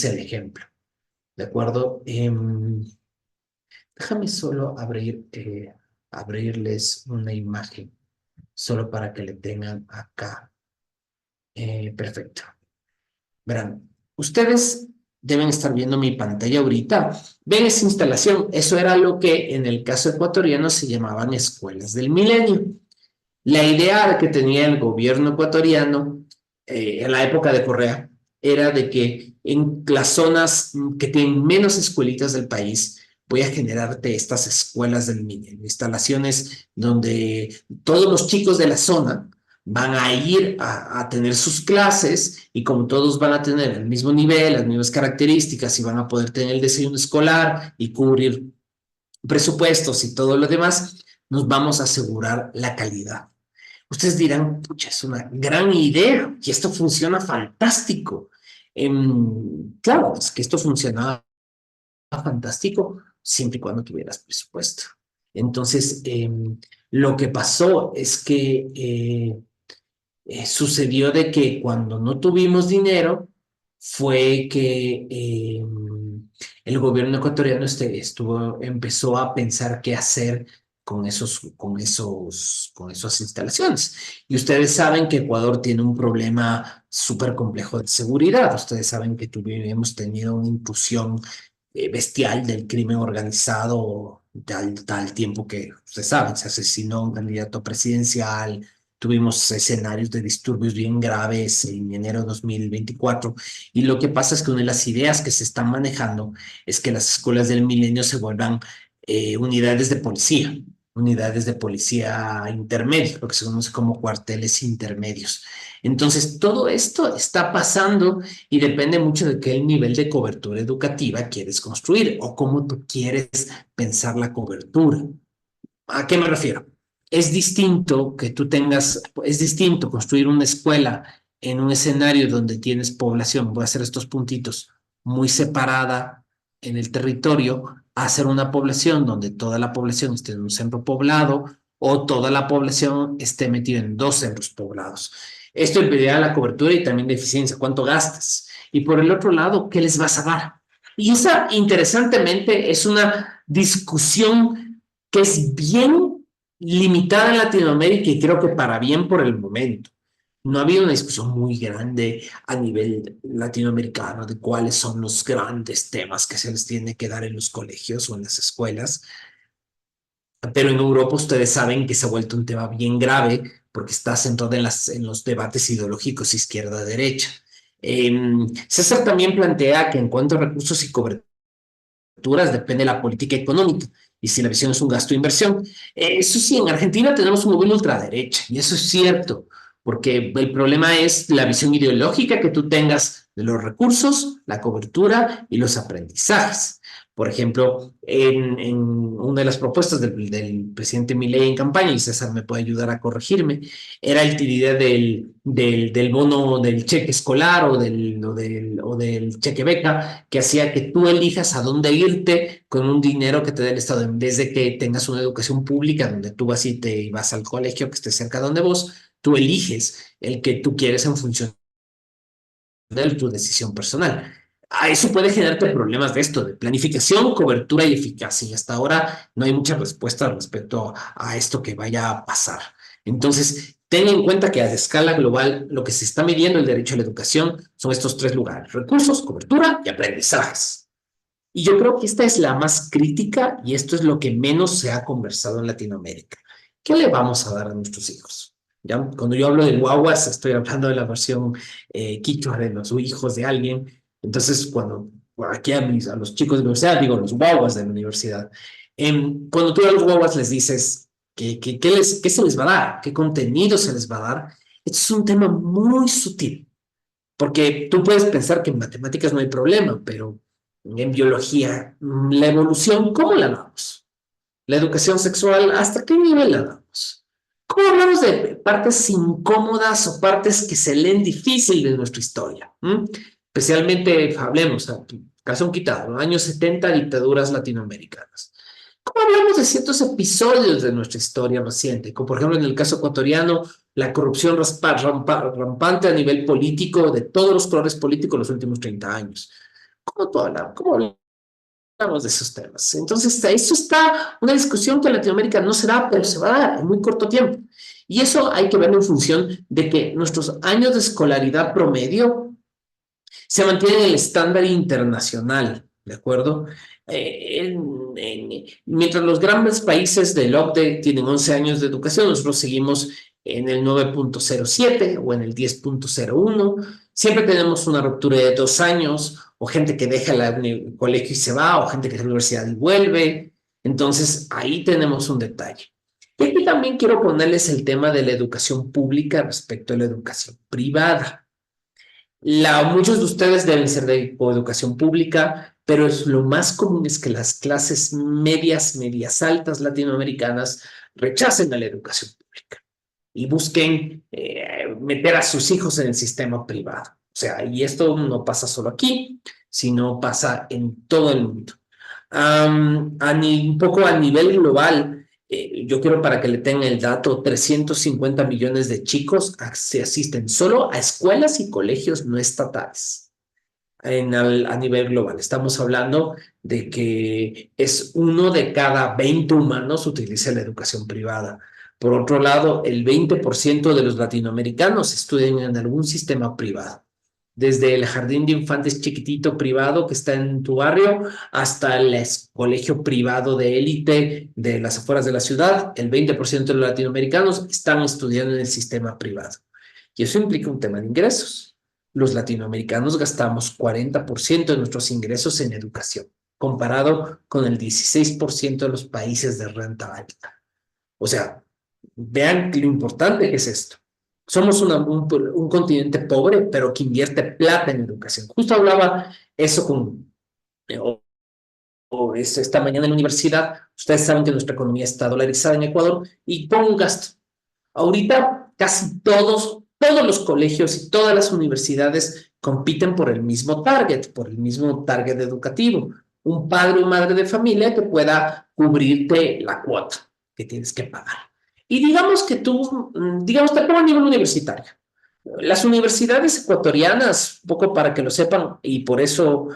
el ejemplo, ¿de acuerdo? Déjame solo abrirles una imagen, solo para que le tengan acá. Perfecto. Verán, ustedes deben estar viendo mi pantalla ahorita. Ven esa instalación. Eso era lo que en el caso ecuatoriano se llamaban escuelas del milenio. La idea que tenía el gobierno ecuatoriano en la época de Correa era de que en las zonas que tienen menos escuelitas del país, voy a generarte estas escuelas del milenio, instalaciones donde todos los chicos de la zona van a ir a tener sus clases y como todos van a tener el mismo nivel, las mismas características y van a poder tener el desayuno escolar y cubrir presupuestos y todo lo demás, nos vamos a asegurar la calidad. Ustedes dirán, pucha, es una gran idea y esto funciona fantástico. Claro, es que esto funcionaba fantástico siempre y cuando tuvieras presupuesto. Entonces, lo que pasó es que sucedió de que cuando no tuvimos dinero, fue que el gobierno ecuatoriano empezó a pensar qué hacer con esas instalaciones. Y ustedes saben que Ecuador tiene un problema súper complejo de seguridad. Ustedes saben que hemos tenido una intrusión bestial del crimen organizado tal tiempo que, ustedes saben, se asesinó un candidato presidencial. Tuvimos escenarios de disturbios bien graves en enero de 2024 y lo que pasa es que una de las ideas que se están manejando es que las escuelas del milenio se vuelvan unidades de policía intermedios, lo que se conoce como cuarteles intermedios. Entonces, todo esto está pasando y depende mucho de qué nivel de cobertura educativa quieres construir o cómo tú quieres pensar la cobertura. ¿A qué me refiero? Es distinto construir una escuela en un escenario donde tienes población, voy a hacer estos puntitos, muy separada en el territorio, a hacer una población donde toda la población esté en un centro poblado o toda la población esté metida en dos centros poblados. Esto impedirá la cobertura y también la eficiencia, cuánto gastas. Y por el otro lado, ¿qué les vas a dar? Y esa, interesantemente, es una discusión que es bien limitada en Latinoamérica y creo que para bien por el momento. No ha habido una discusión muy grande a nivel latinoamericano de cuáles son los grandes temas que se les tiene que dar en los colegios o en las escuelas, pero en Europa ustedes saben que se ha vuelto un tema bien grave porque está centrado en los debates ideológicos izquierda-derecha. César también plantea que en cuanto a recursos y cobertura, depende de la política económica y si la visión es un gasto de inversión. Eso sí, en Argentina tenemos un gobierno ultraderecha y eso es cierto, porque el problema es la visión ideológica que tú tengas de los recursos, la cobertura y los aprendizajes. Por ejemplo, en una de las propuestas del presidente Milei en campaña, y César me puede ayudar a corregirme, era el idea del bono del cheque escolar o del cheque beca, que hacía que tú elijas a dónde irte con un dinero que te dé el Estado, en vez de que tengas una educación pública donde tú vas al colegio que esté cerca de donde vos, tú eliges el que tú quieres en función de tu decisión personal. A eso puede generarte problemas de esto, de planificación, cobertura y eficacia. Y hasta ahora no hay mucha respuesta respecto a esto que vaya a pasar. Entonces, ten en cuenta que a escala global lo que se está midiendo el derecho a la educación son estos tres lugares: recursos, cobertura y aprendizajes. Y yo creo que esta es la más crítica y esto es lo que menos se ha conversado en Latinoamérica. ¿Qué le vamos a dar a nuestros hijos? ¿Ya? Cuando yo hablo de guaguas, estoy hablando de la versión quichua de los hijos de alguien. Entonces, bueno, aquí a los chicos de la universidad, digo los guaguas de la universidad, cuando tú a los guaguas les dices qué se les va a dar, qué contenido se les va a dar, esto es un tema muy sutil. Porque tú puedes pensar que en matemáticas no hay problema, pero en biología, la evolución, ¿cómo la damos? La educación sexual, ¿hasta qué nivel la damos? ¿Cómo hablamos de partes incómodas o partes que se leen difícil de nuestra historia? Especialmente, hablemos, caso un quitado, ¿no? Años 70, dictaduras latinoamericanas. ¿Cómo hablamos de ciertos episodios de nuestra historia reciente? Como por ejemplo en el caso ecuatoriano, la corrupción rampante a nivel político, de todos los colores políticos los últimos 30 años. ¿Cómo hablamos de esos temas? Entonces, eso está una discusión que en Latinoamérica no se da, pero se va a dar en muy corto tiempo. Y eso hay que verlo en función de que nuestros años de escolaridad promedio se mantiene en el estándar internacional, ¿de acuerdo? Mientras los grandes países del OCDE tienen 11 años de educación, nosotros seguimos en el 9.07 o en el 10.01. Siempre tenemos una ruptura de 2 años, o gente que deja el colegio y se va, o gente que deja la universidad y vuelve. Entonces, ahí tenemos un detalle. Y aquí también quiero ponerles el tema de la educación pública respecto a la educación privada. Muchos de ustedes deben ser de educación pública, pero lo más común es que las clases medias altas latinoamericanas rechacen a la educación pública y busquen meter a sus hijos en el sistema privado. O sea, y esto no pasa solo aquí, sino pasa en todo el mundo. Un poco a nivel global, yo quiero para que le tengan el dato, 350 millones de chicos se asisten solo a escuelas y colegios no estatales a nivel global. Estamos hablando de que es 1 de cada 20 humanos utiliza la educación privada. Por otro lado, el 20% de los latinoamericanos estudian en algún sistema privado. Desde el jardín de infantes chiquitito privado que está en tu barrio hasta el colegio privado de élite de las afueras de la ciudad, el 20% de los latinoamericanos están estudiando en el sistema privado. Y eso implica un tema de ingresos. Los latinoamericanos gastamos 40% de nuestros ingresos en educación, comparado con el 16% de los países de renta alta. O sea, vean lo importante que es esto. Somos un continente pobre, pero que invierte plata en educación. Justo hablaba eso esta mañana en la universidad. Ustedes saben que nuestra economía está dolarizada en Ecuador y pongo un gasto. Ahorita casi todos los colegios y todas las universidades compiten por el mismo target educativo. Un padre o madre de familia que pueda cubrirte la cuota que tienes que pagar. Y digamos que digamos, te pongo a nivel universitario. Las universidades ecuatorianas, un poco para que lo sepan, y por eso,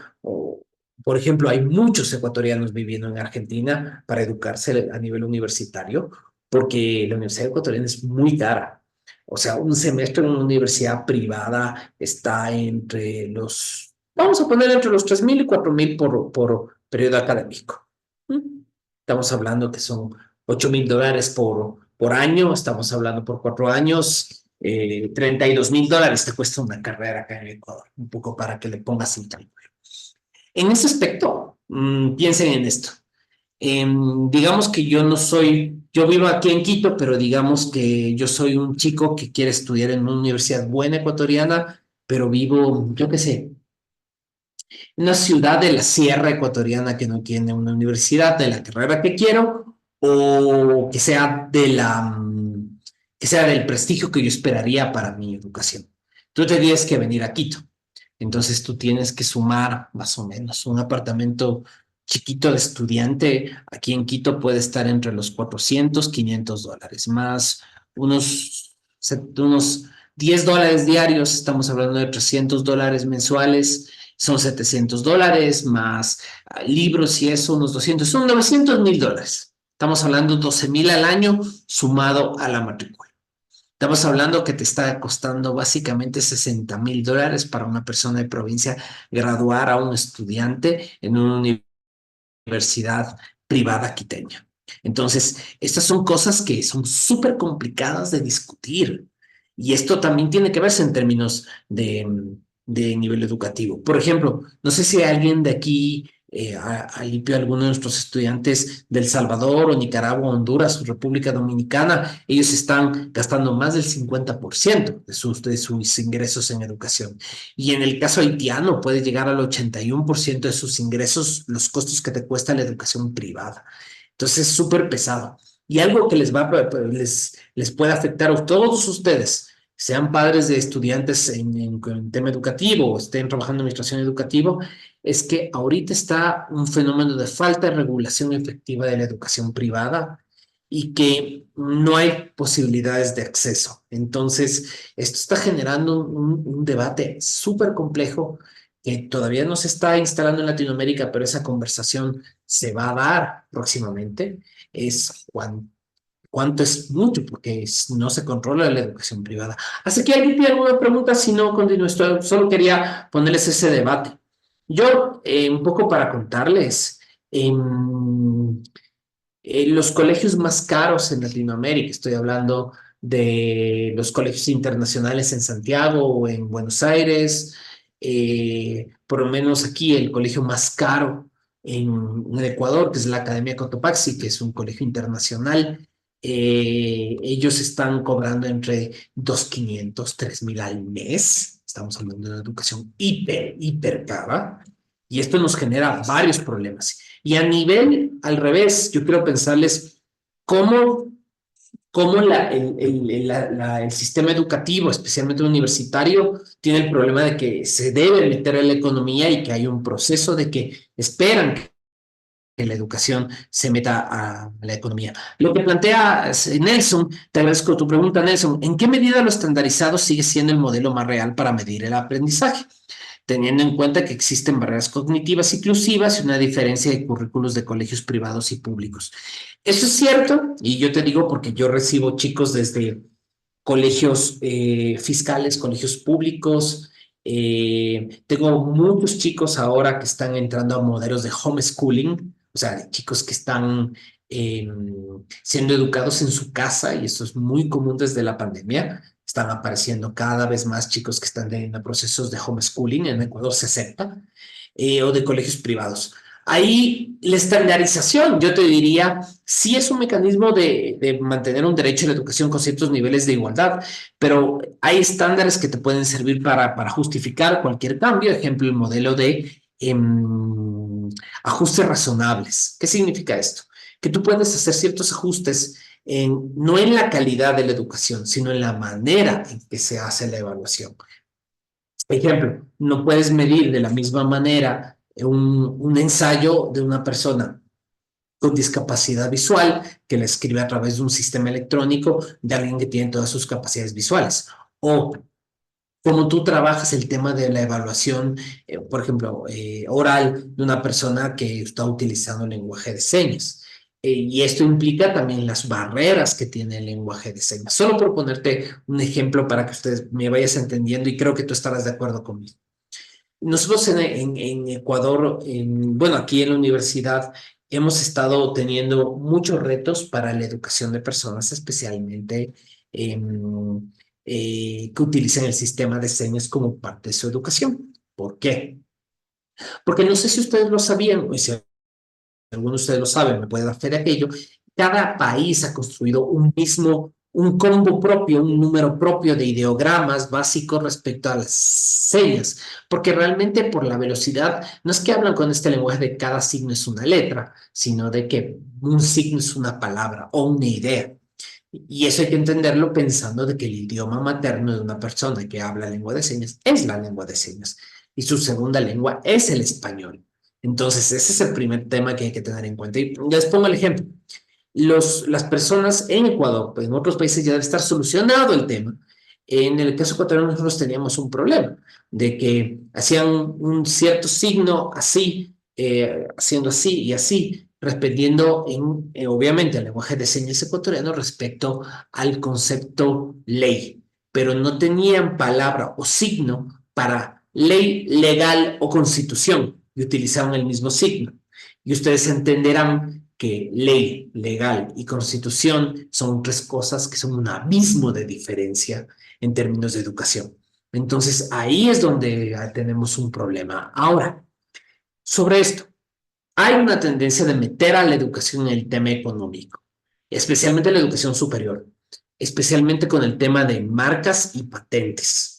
por ejemplo, hay muchos ecuatorianos viviendo en Argentina para educarse a nivel universitario, porque la universidad ecuatoriana es muy cara. O sea, un semestre en una universidad privada está vamos a poner entre los 3.000 y 4.000 por periodo académico. ¿Mm? Estamos hablando que son $8.000 por año, estamos hablando por 4 años, $32.000 te cuesta una carrera acá en Ecuador, un poco para que le pongas el cálculo. En ese aspecto, piensen en esto. Digamos que yo vivo aquí en Quito, pero digamos que yo soy un chico que quiere estudiar en una universidad buena ecuatoriana, pero vivo, yo qué sé, en una ciudad de la sierra ecuatoriana que no tiene una universidad de la carrera que quiero, o que sea del prestigio que yo esperaría para mi educación. Tú tendrías que venir a Quito. Entonces tú tienes que sumar más o menos un apartamento chiquito de estudiante aquí en Quito puede estar entre los 400, $500, más unos $10 diarios, estamos hablando de $300 mensuales, son $700, más libros y eso, unos 200, son $900.000. Estamos hablando 12.000 al año sumado a la matrícula. Estamos hablando que te está costando básicamente $60.000 para una persona de provincia graduar a un estudiante en una universidad universidad privada quiteña. Entonces, estas son cosas que son súper complicadas de discutir. Y esto también tiene que verse en términos de nivel educativo. Por ejemplo, no sé si alguien de aquí ha limpiado a alguno de nuestros estudiantes del Salvador o Nicaragua, Honduras o República Dominicana. Ellos están gastando más del 50% de sus ingresos en educación. Y en el caso haitiano puede llegar al 81% de sus ingresos, los costos que te cuesta la educación privada. Entonces es súper pesado. Y algo que les puede afectar a todos ustedes, sean padres de estudiantes en tema educativo o estén trabajando en administración educativa, es que ahorita está un fenómeno de falta de regulación efectiva de la educación privada y que no hay posibilidades de acceso. Entonces, esto está generando un debate súper complejo que todavía no se está instalando en Latinoamérica, pero esa conversación se va a dar próximamente. Es cuánto es mucho, porque no se controla la educación privada. Así que alguien tiene alguna pregunta, si no, continúo. Solo quería ponerles ese debate. Yo, un poco para contarles, los colegios más caros en Latinoamérica, estoy hablando de los colegios internacionales en Santiago o en Buenos Aires, por lo menos aquí el colegio más caro en Ecuador, que es la Academia Cotopaxi, que es un colegio internacional, ellos están cobrando entre 2.500, 3.000 al mes. Estamos hablando de una educación hiper cara. Y esto nos genera varios problemas. Y a nivel al revés, yo quiero pensarles cómo, cómo el sistema educativo, especialmente universitario, tiene el problema de que se debe meter en la economía y que hay un proceso de que esperan que la educación se meta a la economía. Lo que plantea Nelson, te agradezco tu pregunta, Nelson, ¿en qué medida lo estandarizado sigue siendo el modelo más real para medir el aprendizaje, teniendo en cuenta que existen barreras cognitivas inclusivas y una diferencia de currículos de colegios privados y públicos? Eso es cierto, y yo te digo porque yo recibo chicos desde colegios fiscales, colegios públicos. Tengo muchos chicos ahora que están entrando a modelos de homeschooling, o sea, chicos que están eh, siendo educados en su casa, y esto es muy común desde la pandemia. Están apareciendo cada vez más chicos que están teniendo procesos de homeschooling, en Ecuador se acepta, o de colegios privados. Ahí la estandarización, yo te diría, sí es un mecanismo de mantener un derecho a la educación con ciertos niveles de igualdad, pero hay estándares que te pueden servir para justificar cualquier cambio. Ejemplo, el modelo de ajustes razonables. ¿Qué significa esto? Que tú puedes hacer ciertos ajustes no en la calidad de la educación, sino en la manera en que se hace la evaluación. Ejemplo, no puedes medir de la misma manera un ensayo de una persona con discapacidad visual que la escribe a través de un sistema electrónico de alguien que tiene todas sus capacidades visuales. O como tú trabajas el tema de la evaluación, por ejemplo, oral de una persona que está utilizando el lenguaje de señas. Y esto implica también las barreras que tiene el lenguaje de señas. Solo por ponerte un ejemplo para que ustedes me vayas entendiendo y creo que tú estarás de acuerdo conmigo. Nosotros en Ecuador, bueno, aquí en la universidad, hemos estado teniendo muchos retos para la educación de personas, especialmente que utilicen el sistema de señas como parte de su educación. ¿Por qué? Porque no sé si ustedes lo sabían, o si alguno de ustedes lo saben, me puede dar fe de aquello. Cada país ha construido un combo propio, un número propio de ideogramas básicos respecto a las señas, porque realmente por la velocidad, no es que hablan con este lenguaje de cada signo es una letra, sino de que un signo es una palabra o una idea. Y eso hay que entenderlo pensando de que el idioma materno de una persona que habla lengua de señas es la lengua de señas y su segunda lengua es el español. Entonces, ese es el primer tema que hay que tener en cuenta. Y les pongo el ejemplo. Las personas en Ecuador, pues en otros países ya debe estar solucionado el tema. En el caso ecuatoriano nosotros teníamos un problema de que hacían un cierto signo así, haciendo así y así, respondiendo obviamente al lenguaje de señas ecuatoriano respecto al concepto ley, pero no tenían palabra o signo para ley, legal o constitución y utilizaban el mismo signo. Y ustedes entenderán que ley, legal y constitución son tres cosas que son un abismo de diferencia en términos de educación. Entonces, ahí es donde tenemos un problema. Ahora, sobre esto, hay una tendencia de meter a la educación en el tema económico, especialmente la educación superior, especialmente con el tema de marcas y patentes.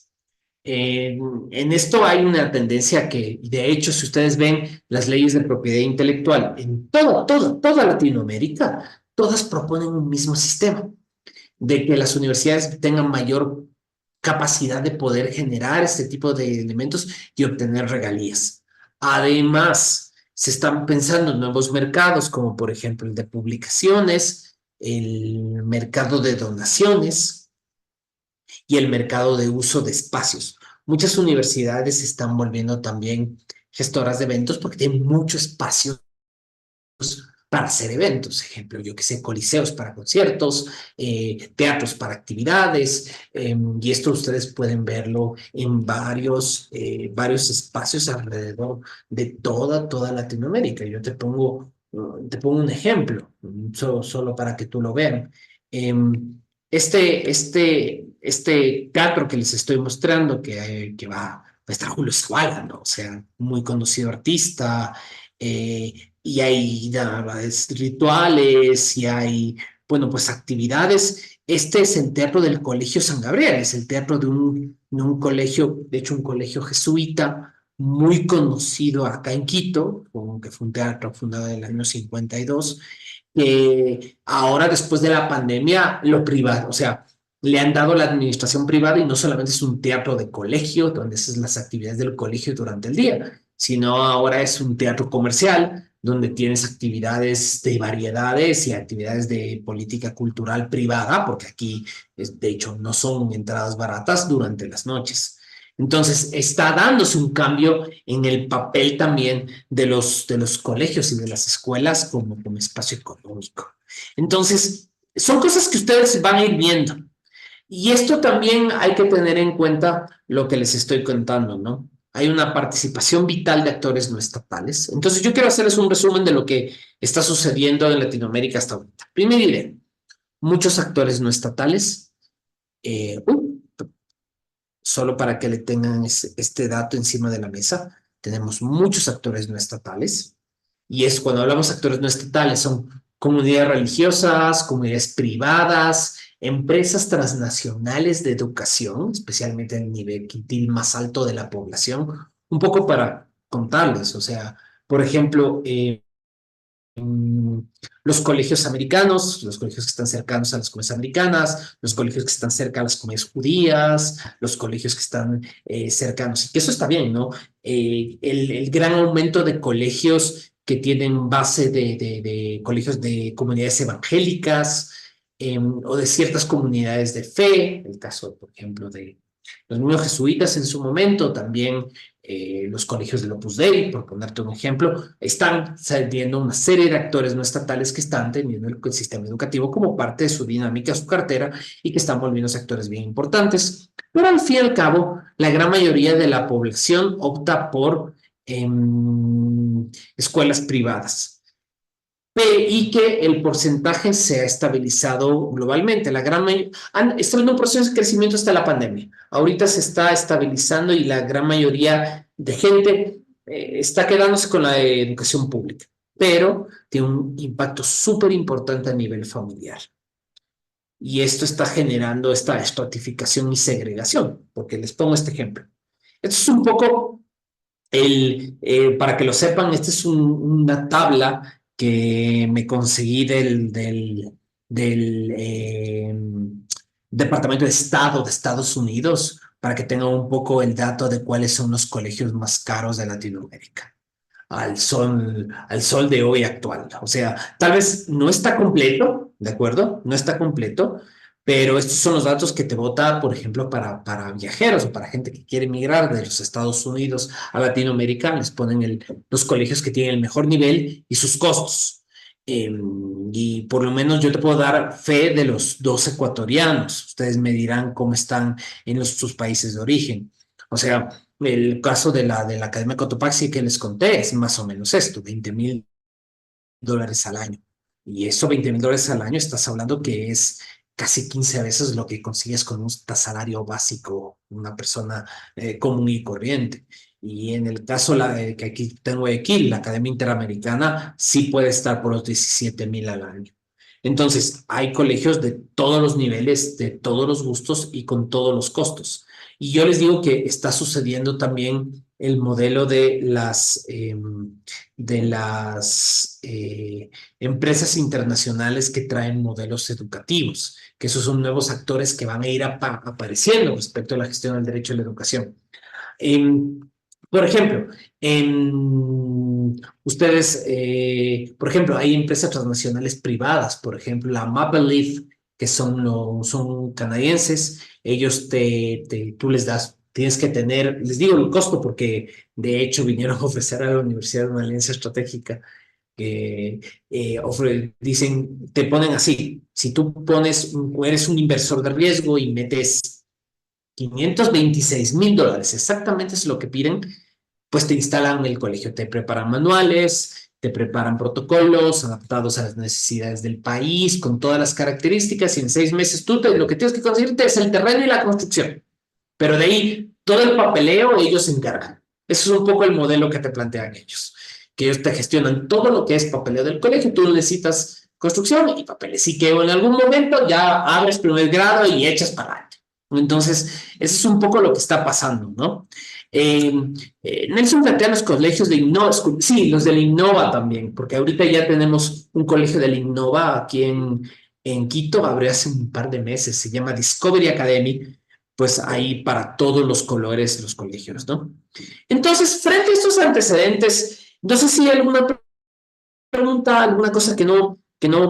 En esto hay una tendencia que, de hecho, si ustedes ven las leyes de propiedad intelectual en toda Latinoamérica, todas proponen un mismo sistema, de que las universidades tengan mayor capacidad de poder generar este tipo de elementos y obtener regalías. Además, se están pensando en nuevos mercados, como por ejemplo el de publicaciones, el mercado de donaciones y el mercado de uso de espacios. Muchas universidades se están volviendo también gestoras de eventos porque tienen mucho espacio para hacer eventos, ejemplo, yo que sé, coliseos para conciertos, teatros para actividades, y esto ustedes pueden verlo en varios espacios alrededor de toda Latinoamérica. Yo te pongo un ejemplo, solo para que tú lo vean. Este teatro que les estoy mostrando, que va a estar Julio Zavala, ¿no? O sea, muy conocido artista, y hay rituales y hay, bueno, pues actividades. Este es el teatro del Colegio San Gabriel, es el teatro de un colegio, de hecho un colegio jesuita muy conocido acá en Quito, que fue un teatro fundado en el año 52, que ahora después de la pandemia lo privado, o sea, le han dado la administración privada y no solamente es un teatro de colegio, donde haces las actividades del colegio durante el día, sino ahora es un teatro comercial donde tienes actividades de variedades y actividades de política cultural privada, porque aquí, de hecho, no son entradas baratas durante las noches. Entonces, está dándose un cambio en el papel también de los colegios y de las escuelas como espacio económico. Entonces, son cosas que ustedes van a ir viendo. Y esto también hay que tener en cuenta lo que les estoy contando, ¿no? Hay una participación vital de actores no estatales. Entonces, yo quiero hacerles un resumen de lo que está sucediendo en Latinoamérica hasta ahorita. Primera idea, muchos actores no estatales. Solo para que le tengan este dato encima de la mesa, tenemos muchos actores no estatales. Y es cuando hablamos de actores no estatales, son comunidades religiosas, comunidades privadas, empresas transnacionales de educación, especialmente en el nivel quintil más alto de la población. Un poco para contarles, o sea, por ejemplo, los colegios americanos, los colegios que están cercanos a las comunidades americanas, los colegios que están cerca a las comunidades judías, los colegios que están cercanos, y que eso está bien, ¿no? El gran aumento de colegios que tienen base de colegios de comunidades evangélicas, o de ciertas comunidades de fe, el caso, por ejemplo, de los niños jesuitas en su momento, también los colegios del Opus Dei, por ponerte un ejemplo, están saliendo una serie de actores no estatales que están teniendo el sistema educativo como parte de su dinámica, su cartera, y que están volviéndose actores bien importantes. Pero al fin y al cabo, la gran mayoría de la población opta por escuelas privadas y que el porcentaje se ha estabilizado globalmente. La gran mayoría está en un proceso de crecimiento hasta la pandemia. Ahorita se está estabilizando y la gran mayoría de gente está quedándose con la educación pública, pero tiene un impacto súper importante a nivel familiar. Y esto está generando esta estratificación y segregación, porque les pongo este ejemplo. Esto es un poco para que lo sepan, esta es una tabla que me conseguí del Departamento de Estado de Estados Unidos para que tengan un poco el dato de cuáles son los colegios más caros de Latinoamérica al sol de hoy actual. O sea, tal vez no está completo, ¿de acuerdo? No está completo, pero estos son los datos que te bota, por ejemplo, para viajeros o para gente que quiere migrar de los Estados Unidos a Latinoamérica, les ponen los colegios que tienen el mejor nivel y sus costos. Eh, y por lo menos yo te puedo dar fe de los dos ecuatorianos. Ustedes me dirán cómo están en sus países de origen. O sea, el caso de la Academia Cotopaxi que les conté es más o menos esto, 20.000 dólares al año. Y eso, $20,000 al año, estás hablando que es casi 15 veces lo que consigues con un salario básico, una persona común y corriente. Y en el caso que aquí, la Academia Interamericana, sí puede estar por los 17,000 al año. Entonces, hay colegios de todos los niveles, de todos los gustos y con todos los costos. Y yo les digo que está sucediendo también el modelo de las empresas internacionales que traen modelos educativos, que esos son nuevos actores que van a ir apareciendo respecto a la gestión del derecho a la educación. Em, por ejemplo, por ejemplo, hay empresas transnacionales privadas, por ejemplo, la Maple Leaf, que son canadienses, ellos tú les das, tienes que tener, les digo el costo porque de hecho vinieron a ofrecer a la universidad una alianza estratégica que dicen, te ponen así, si tú eres un inversor de riesgo y metes $526,000, exactamente es lo que piden, pues te instalan el colegio, te preparan manuales, te preparan protocolos adaptados a las necesidades del país, con todas las características, y en 6 meses lo que tienes que conseguirte es el terreno y la construcción. Pero de ahí, todo el papeleo ellos se encargan. Eso es un poco el modelo que te plantean ellos, que ellos te gestionan todo lo que es papeleo del colegio, tú necesitas construcción y papeles, y que en algún momento ya abres primer grado y echas para adelante. Entonces, eso es un poco lo que está pasando, ¿no? Eh, Nelson plantea los colegios de Innova, sí, los del Innova también, porque ahorita ya tenemos un colegio del Innova aquí en Quito, abrió hace un par de meses, se llama Discovery Academy, pues ahí para todos los colores los colegios, ¿no? Entonces, frente a estos antecedentes, no sé si hay alguna pregunta, alguna cosa que no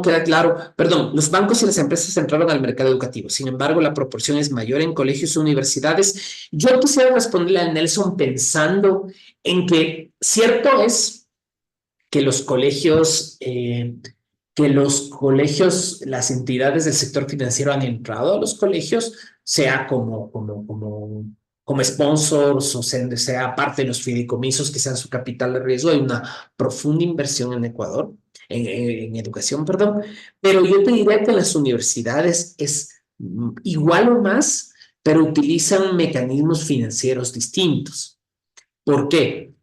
queda claro. Perdón, los bancos y las empresas entraron al mercado educativo. Sin embargo, la proporción es mayor en colegios y universidades. Yo quisiera responderle a Nelson pensando en que cierto es que las entidades del sector financiero han entrado a los colegios, sea como sponsors o sea parte de los fideicomisos que sean su capital de riesgo. Hay una profunda inversión en Ecuador, en educación, perdón, pero yo te diría que las universidades es igual o más, pero utilizan mecanismos financieros distintos. ¿Por qué?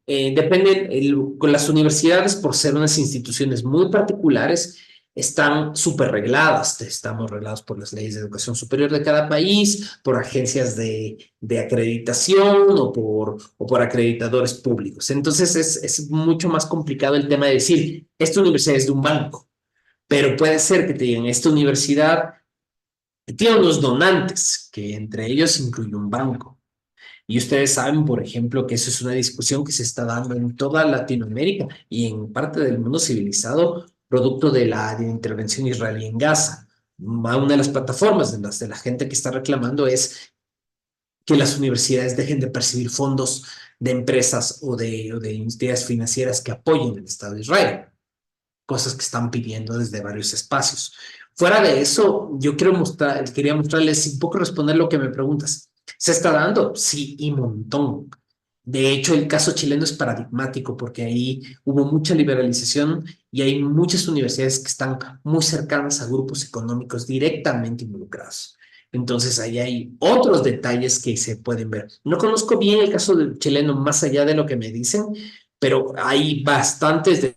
Con las universidades, por ser unas instituciones muy particulares, están súper regladas. Estamos reglados por las leyes de educación superior de cada país, por agencias de acreditación o por acreditadores públicos. Entonces es mucho más complicado el tema de decir, esta universidad es de un banco, pero puede ser que te digan, esta universidad tiene unos donantes, que entre ellos incluye un banco. Y ustedes saben, por ejemplo, que eso es una discusión que se está dando en toda Latinoamérica y en parte del mundo civilizado, producto de la intervención israelí en Gaza. Una de las plataformas de la gente que está reclamando es que las universidades dejen de percibir fondos de empresas o de entidades financieras que apoyen el Estado de Israel, cosas que están pidiendo desde varios espacios. Fuera de eso, quería mostrarles un poco responder lo que me preguntas. ¿Se está dando? Sí, y montón. De hecho, el caso chileno es paradigmático porque ahí hubo mucha liberalización y hay muchas universidades que están muy cercanas a grupos económicos directamente involucrados. Entonces, ahí hay otros detalles que se pueden ver. No conozco bien el caso del chileno más allá de lo que me dicen, pero hay bastantes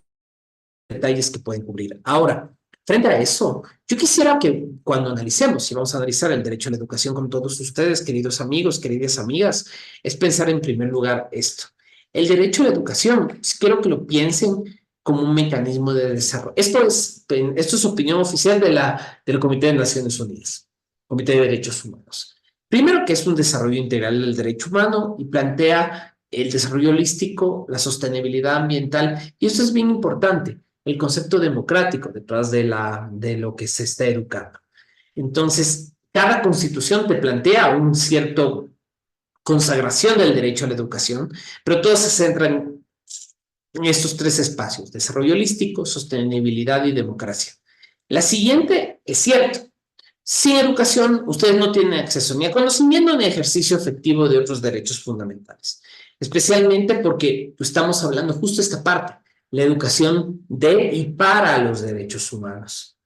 detalles que pueden cubrir. Ahora, frente a eso, yo quisiera que cuando analicemos, y vamos a analizar el derecho a la educación con todos ustedes, queridos amigos, queridas amigas, es pensar en primer lugar esto. El derecho a la educación, quiero que lo piensen como un mecanismo de desarrollo. Esto es opinión oficial del Comité de Naciones Unidas, Comité de Derechos Humanos. Primero, que es un desarrollo integral del derecho humano y plantea el desarrollo holístico, la sostenibilidad ambiental, y esto es bien importante, el concepto democrático detrás de lo que se está educando. Entonces, cada constitución te plantea un cierto consagración del derecho a la educación, pero todo se centra en estos tres espacios: desarrollo holístico, sostenibilidad y democracia. La siguiente es cierto. Sin educación, ustedes no tienen acceso ni a conocimiento ni a ejercicio efectivo de otros derechos fundamentales. Especialmente porque estamos hablando justo de esta parte. la educación de y para los derechos humanos.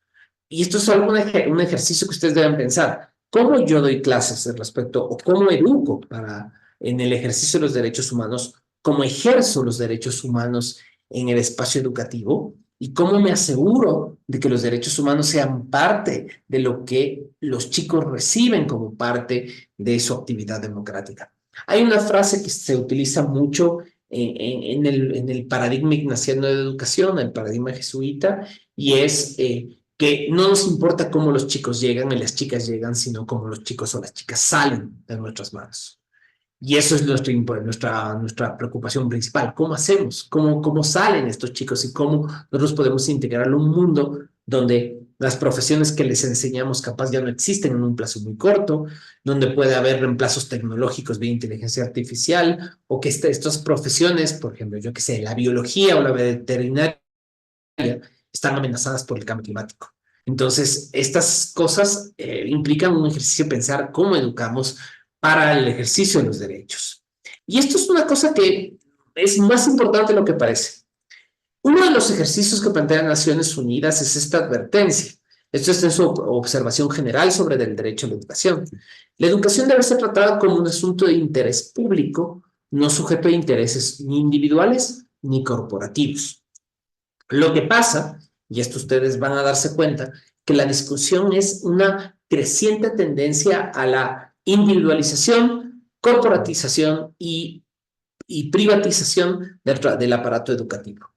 Y esto es un ejercicio que ustedes deben pensar. ¿Cómo yo doy clases al respecto o cómo educo en el ejercicio de los derechos humanos? ¿Cómo ejerzo los derechos humanos en el espacio educativo? ¿Y cómo me aseguro de que los derechos humanos sean parte de lo que los chicos reciben como parte de su actividad democrática? Hay una frase que se utiliza mucho en el paradigma ignaciano de educación, el paradigma jesuita, y es que no nos importa cómo los chicos llegan y las chicas llegan, sino cómo los chicos o las chicas salen de nuestras manos. Y eso es nuestra preocupación principal. ¿Cómo hacemos? ¿Cómo salen estos chicos y cómo nosotros podemos integrar un mundo donde las profesiones que les enseñamos capaz ya no existen en un plazo muy corto, donde puede haber reemplazos tecnológicos vía inteligencia artificial, o que estas profesiones, por ejemplo, yo que sé, la biología o la veterinaria, están amenazadas por el cambio climático? Entonces, estas cosas implican un ejercicio de pensar cómo educamos para el ejercicio de los derechos. Y esto es una cosa que es más importante de lo que parece. Uno de los ejercicios que plantean Naciones Unidas es esta advertencia. Esto es en su observación general sobre el derecho a la educación. La educación debe ser tratada como un asunto de interés público, no sujeto a intereses ni individuales ni corporativos. Lo que pasa, y esto ustedes van a darse cuenta, que la discusión es una creciente tendencia a la individualización, corporatización y privatización del aparato educativo.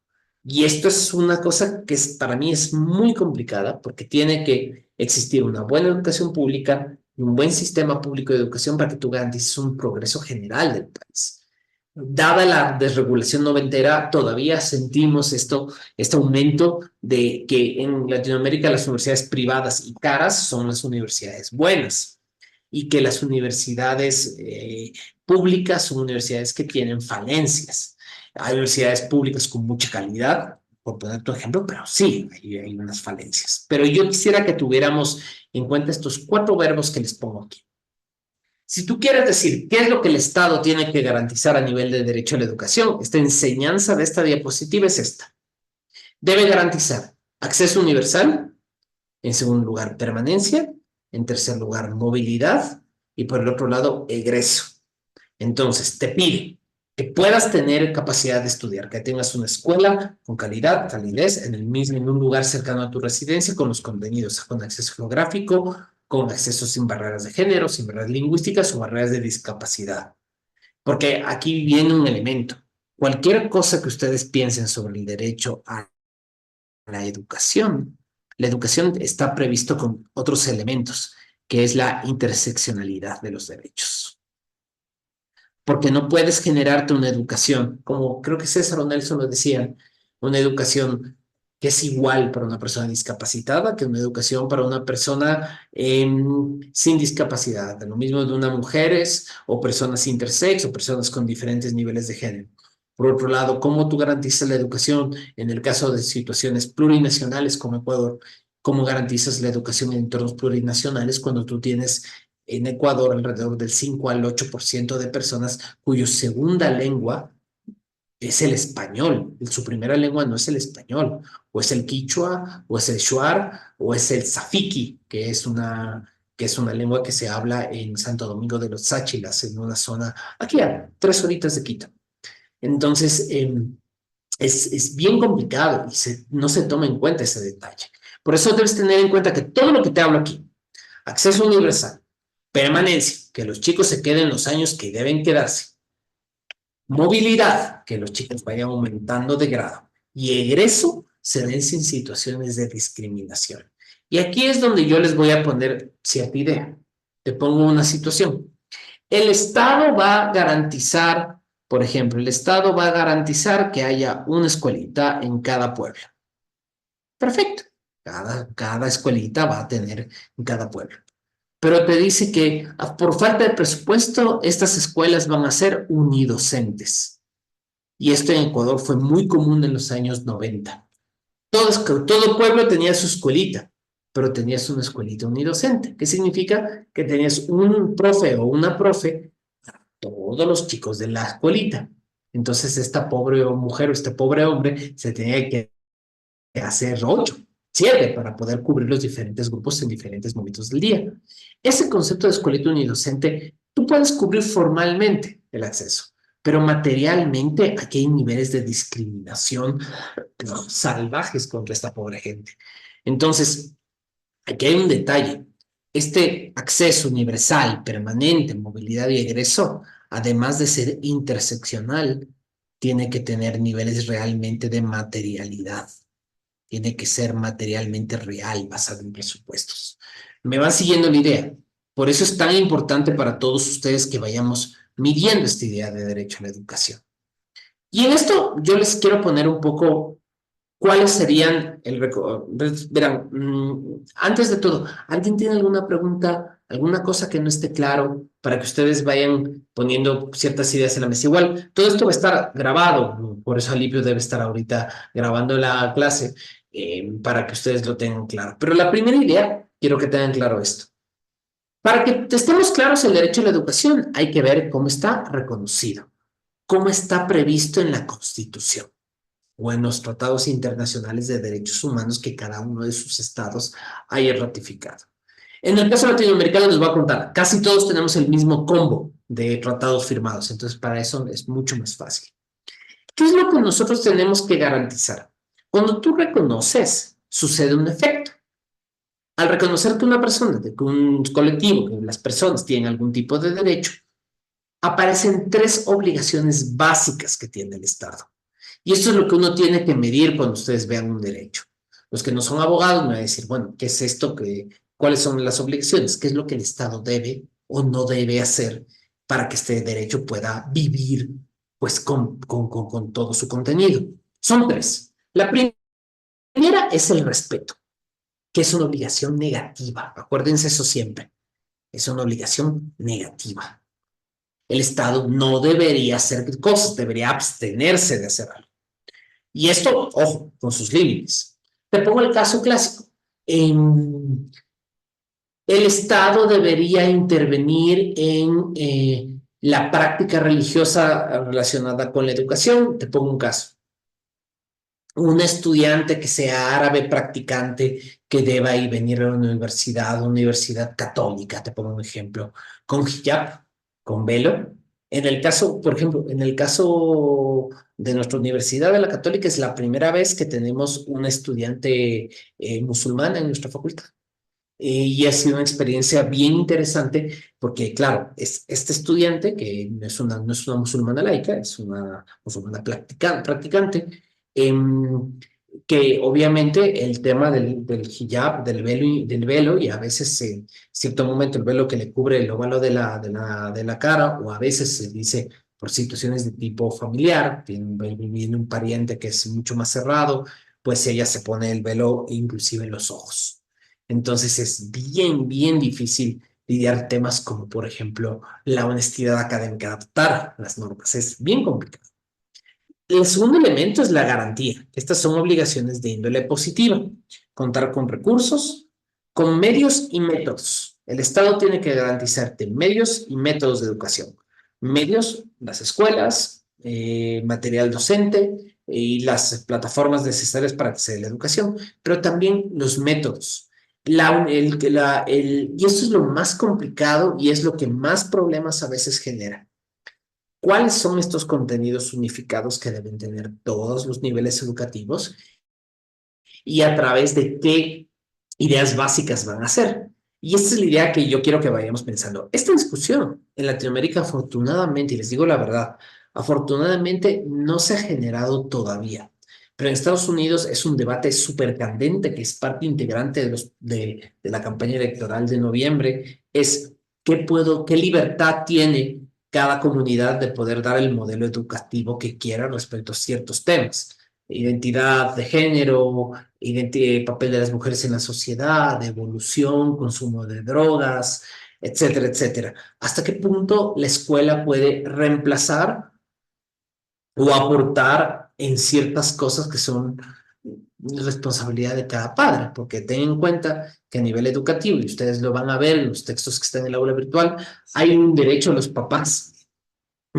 Y esto es una cosa que para mí es muy complicada porque tiene que existir una buena educación pública y un buen sistema público de educación para que tú garantices un progreso general del país. Dada la desregulación noventera, todavía sentimos este aumento de que en Latinoamérica las universidades privadas y caras son las universidades buenas y que las universidades públicas son universidades que tienen falencias. Hay universidades públicas con mucha calidad, por poner tu ejemplo, pero sí, hay unas falencias. Pero yo quisiera que tuviéramos en cuenta estos 4 verbos que les pongo aquí. Si tú quieres decir qué es lo que el Estado tiene que garantizar a nivel de derecho a la educación, esta enseñanza de esta diapositiva es esta. Debe garantizar acceso universal, en segundo lugar, permanencia, en tercer lugar, movilidad y por el otro lado, egreso. Entonces, te pide que puedas tener capacidad de estudiar, que tengas una escuela con calidad, calidez, en un lugar cercano a tu residencia, con los contenidos, con acceso geográfico, con acceso sin barreras de género, sin barreras lingüísticas o barreras de discapacidad. Porque aquí viene un elemento. Cualquier cosa que ustedes piensen sobre el derecho a la educación está previsto con otros elementos, que es la interseccionalidad de los derechos. Porque no puedes generarte una educación, como creo que César o Nelson lo decían, una educación que es igual para una persona discapacitada que una educación para una persona sin discapacidad. Lo mismo de unas mujeres o personas intersex o personas con diferentes niveles de género. Por otro lado, ¿cómo tú garantizas la educación en el caso de situaciones plurinacionales como Ecuador? ¿Cómo garantizas la educación en entornos plurinacionales cuando tú tienes en Ecuador alrededor del 5 al 8% de personas cuya segunda lengua es el español? Su primera lengua no es el español, o es el quichua, o es el shuar, o es el zafiki, que es una lengua que se habla en Santo Domingo de los Sáchilas, en una zona, aquí a 3 horitas de Quito. Entonces, es bien complicado y no se toma en cuenta ese detalle. Por eso debes tener en cuenta que todo lo que te hablo aquí, acceso universal, permanencia, que los chicos se queden los años que deben quedarse, movilidad, que los chicos vayan aumentando de grado, y egreso se den sin situaciones de discriminación. Y aquí es donde yo les voy a poner cierta idea. Te pongo una situación. El Estado va a garantizar, por ejemplo, el Estado va a garantizar que haya una escuelita en cada pueblo. Perfecto. Cada escuelita va a tener en cada pueblo. Pero te dice que por falta de presupuesto, estas escuelas van a ser unidocentes. Y esto en Ecuador fue muy común en los años 90. Todo pueblo tenía su escuelita, pero tenías una escuelita unidocente. ¿Qué significa? Que tenías un profe o una profe para todos los chicos de la escuelita. Entonces esta pobre mujer o este pobre hombre se tenía que hacer 8, 7 para poder cubrir los diferentes grupos en diferentes momentos del día. Ese concepto de escuelita unidocente, tú puedes cubrir formalmente el acceso, pero materialmente aquí hay niveles de discriminación salvajes contra esta pobre gente. Entonces, aquí hay un detalle. Este acceso universal, permanente, movilidad y egreso, además de ser interseccional, tiene que tener niveles realmente de materialidad. Tiene que ser materialmente real, basado en presupuestos. Me van siguiendo la idea. Por eso es tan importante para todos ustedes que vayamos midiendo esta idea de derecho a la educación. Y en esto yo les quiero poner un poco cuáles serían verán, antes de todo, ¿alguien tiene alguna pregunta, alguna cosa que no esté claro para que ustedes vayan poniendo ciertas ideas en la mesa? Igual, todo esto va a estar grabado, por eso Alipio debe estar ahorita grabando la clase para que ustedes lo tengan claro. Pero la primera idea, quiero que tengan claro esto. Para que estemos claros el derecho a la educación, hay que ver cómo está reconocido, cómo está previsto en la Constitución o en los tratados internacionales de derechos humanos que cada uno de sus estados haya ratificado. En el caso latinoamericano les voy a contar, casi todos tenemos el mismo combo de tratados firmados, entonces para eso es mucho más fácil. ¿Qué es lo que nosotros tenemos que garantizar? Cuando tú reconoces, sucede un efecto. Al reconocer que una persona, que un colectivo, que las personas tienen algún tipo de derecho, aparecen 3 obligaciones básicas que tiene el Estado. Y esto es lo que uno tiene que medir cuando ustedes vean un derecho. Los que no son abogados me van a decir, bueno, ¿qué es esto? ¿Cuáles son las obligaciones? ¿Qué es lo que el Estado debe o no debe hacer para que este derecho pueda vivir pues con todo su contenido? Son 3. La primera es el respeto, que es una obligación negativa. Acuérdense eso siempre. Es una obligación negativa. El Estado no debería hacer cosas, debería abstenerse de hacer algo. Y esto, ojo, con sus límites. Te pongo el caso clásico. El Estado debería intervenir en la práctica religiosa relacionada con la educación. Te pongo un caso. Un estudiante que sea árabe practicante que deba ir venir a una universidad católica, te pongo un ejemplo, con hijab, con velo. En el caso, por ejemplo, en el caso de nuestra universidad de la católica es la primera vez que tenemos una estudiante musulmana en nuestra facultad. Y ha sido una experiencia bien interesante porque, claro, es este estudiante que no es una musulmana laica, es una musulmana practicante, em, que obviamente el tema del hijab, del velo y a veces en cierto momento el velo que le cubre el óvalo de la cara o a veces se dice por situaciones de tipo familiar, viene un pariente que es mucho más cerrado, pues ella se pone el velo inclusive en los ojos. Entonces es bien, bien difícil lidiar temas como, por ejemplo, la honestidad académica, adaptar las normas. Es bien complicado. El segundo elemento es la garantía. Estas son obligaciones de índole positiva. Contar con recursos, con medios y métodos. El Estado tiene que garantizarte medios y métodos de educación. Medios, las escuelas, material docente y las plataformas necesarias para que se dé la educación, pero también los métodos. Y esto es lo más complicado y es lo que más problemas a veces genera. ¿Cuáles son estos contenidos unificados que deben tener todos los niveles educativos y a través de qué ideas básicas van a ser? Y esta es la idea que yo quiero que vayamos pensando. Esta discusión en Latinoamérica, afortunadamente, y les digo la verdad, afortunadamente no se ha generado todavía. Pero en Estados Unidos es un debate súper candente que es parte integrante de la campaña electoral de noviembre. Es qué libertad tiene cada comunidad de poder dar el modelo educativo que quiera respecto a ciertos temas. Identidad de género, papel de las mujeres en la sociedad, evolución, consumo de drogas, etcétera, etcétera. ¿Hasta qué punto la escuela puede reemplazar o aportar en ciertas cosas que son responsabilidad de cada padre? Porque ten en cuenta que a nivel educativo, y ustedes lo van a ver en los textos que están en el aula virtual, hay un derecho a los papás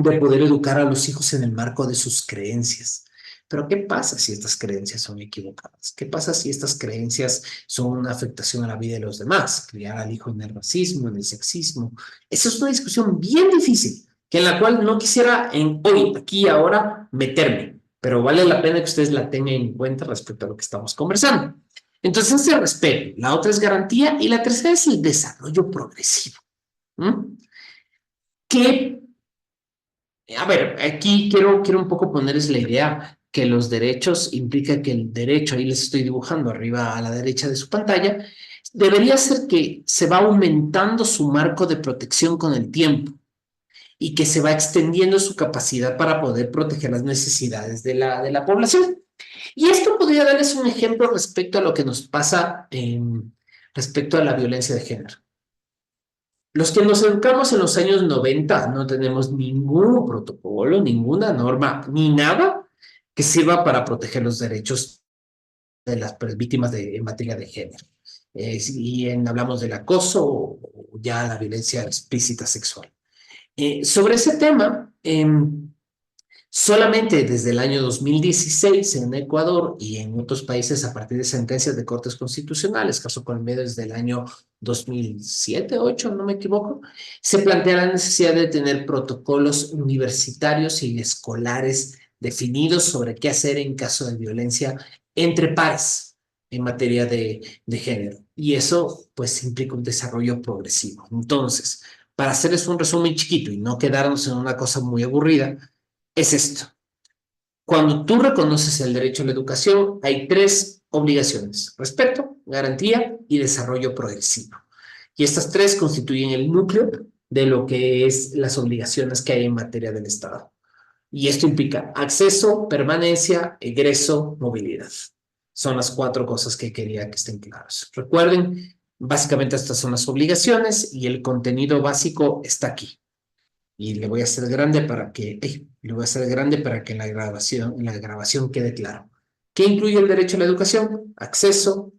de poder educar a los hijos en el marco de sus creencias. Pero ¿qué pasa si estas creencias son equivocadas? ¿Qué pasa si estas creencias son una afectación a la vida de los demás? Criar al hijo en el racismo, en el sexismo. Esa es una discusión bien difícil, que en la cual no quisiera en hoy, aquí y ahora, meterme, pero vale la pena que ustedes la tengan en cuenta respecto a lo que estamos conversando. Entonces, ese es respeto, la otra es garantía y la tercera es el desarrollo progresivo. ¿Mm? ¿Qué A ver, aquí quiero un poco ponerles la idea que los derechos implica que el derecho, ahí les estoy dibujando arriba a la derecha de su pantalla, debería ser que se va aumentando su marco de protección con el tiempo y que se va extendiendo su capacidad para poder proteger las necesidades de la población. Y esto podría darles un ejemplo respecto a lo que nos pasa respecto a la violencia de género. Los que nos educamos en los años 90 no tenemos ningún protocolo, ninguna norma, ni nada que sirva para proteger los derechos de las víctimas en materia de género. Hablamos del acoso o ya la violencia explícita sexual. Sobre ese tema, solamente desde el año 2016 en Ecuador y en otros países a partir de sentencias de cortes constitucionales, caso Colmedo desde el año 2007, 2008, no me equivoco, se plantea la necesidad de tener protocolos universitarios y escolares definidos sobre qué hacer en caso de violencia entre pares en materia de género. Y eso pues implica un desarrollo progresivo. Entonces, para hacerles un resumen chiquito y no quedarnos en una cosa muy aburrida, es esto. Cuando tú reconoces el derecho a la educación, hay tres obligaciones: respeto, garantía y desarrollo progresivo. Y estas tres constituyen el núcleo de lo que es las obligaciones que hay en materia del Estado. Y esto implica acceso, permanencia, egreso, movilidad. Son las cuatro cosas que quería que estén claras. Recuerden, básicamente estas son las obligaciones y el contenido básico está aquí. Y le voy a hacer grande para que, le voy a hacer grande para que en la grabación quede claro. ¿Qué incluye el derecho a la educación? Acceso,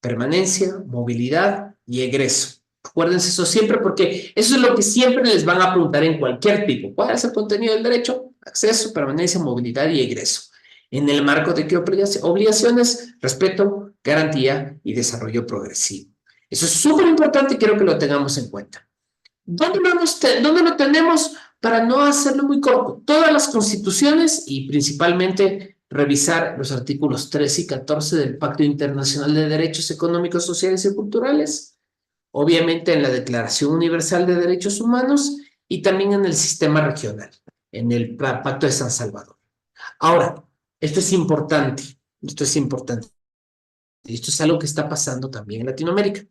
permanencia, movilidad y egreso. Acuérdense eso siempre porque eso es lo que siempre les van a preguntar en cualquier tipo. ¿Cuál es el contenido del derecho? Acceso, permanencia, movilidad y egreso. ¿En el marco de qué obligaciones? Respeto, garantía y desarrollo progresivo. Eso es súper importante y quiero que lo tengamos en cuenta. ¿Dónde lo tenemos? Para no hacerlo muy corto, todas las constituciones y principalmente revisar los artículos 3 y 14 del Pacto Internacional de Derechos Económicos, Sociales y Culturales, obviamente en la Declaración Universal de Derechos Humanos y también en el sistema regional, en el Pacto de San Salvador. Ahora, esto es importante, y esto es algo que está pasando también en Latinoamérica.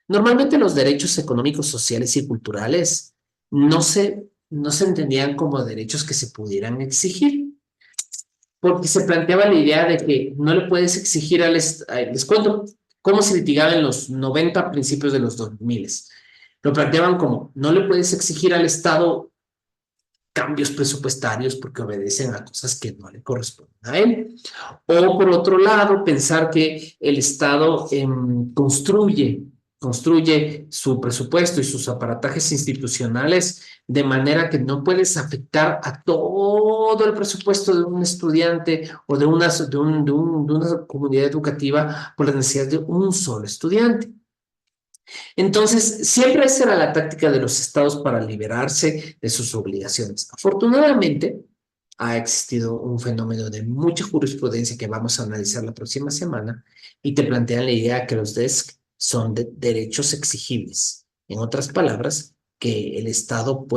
Normalmente los derechos económicos, sociales y culturales no se entendían como derechos que se pudieran exigir, porque se planteaba la idea de que no le puedes exigir les cuento cómo se litigaba en los 90 principios de los 2000. Lo planteaban como, no le puedes exigir al Estado cambios presupuestarios porque obedecen a cosas que no le corresponden a él. O por otro lado, pensar que el Estado construye su presupuesto y sus aparatajes institucionales de manera que no puedes afectar a todo el presupuesto de un estudiante o de una comunidad educativa por las necesidades de un solo estudiante. Entonces, siempre esa era la táctica de los estados para liberarse de sus obligaciones. Afortunadamente, ha existido un fenómeno de mucha jurisprudencia que vamos a analizar la próxima semana y te plantean la idea que los DESC son de derechos exigibles. En otras palabras, que el Estado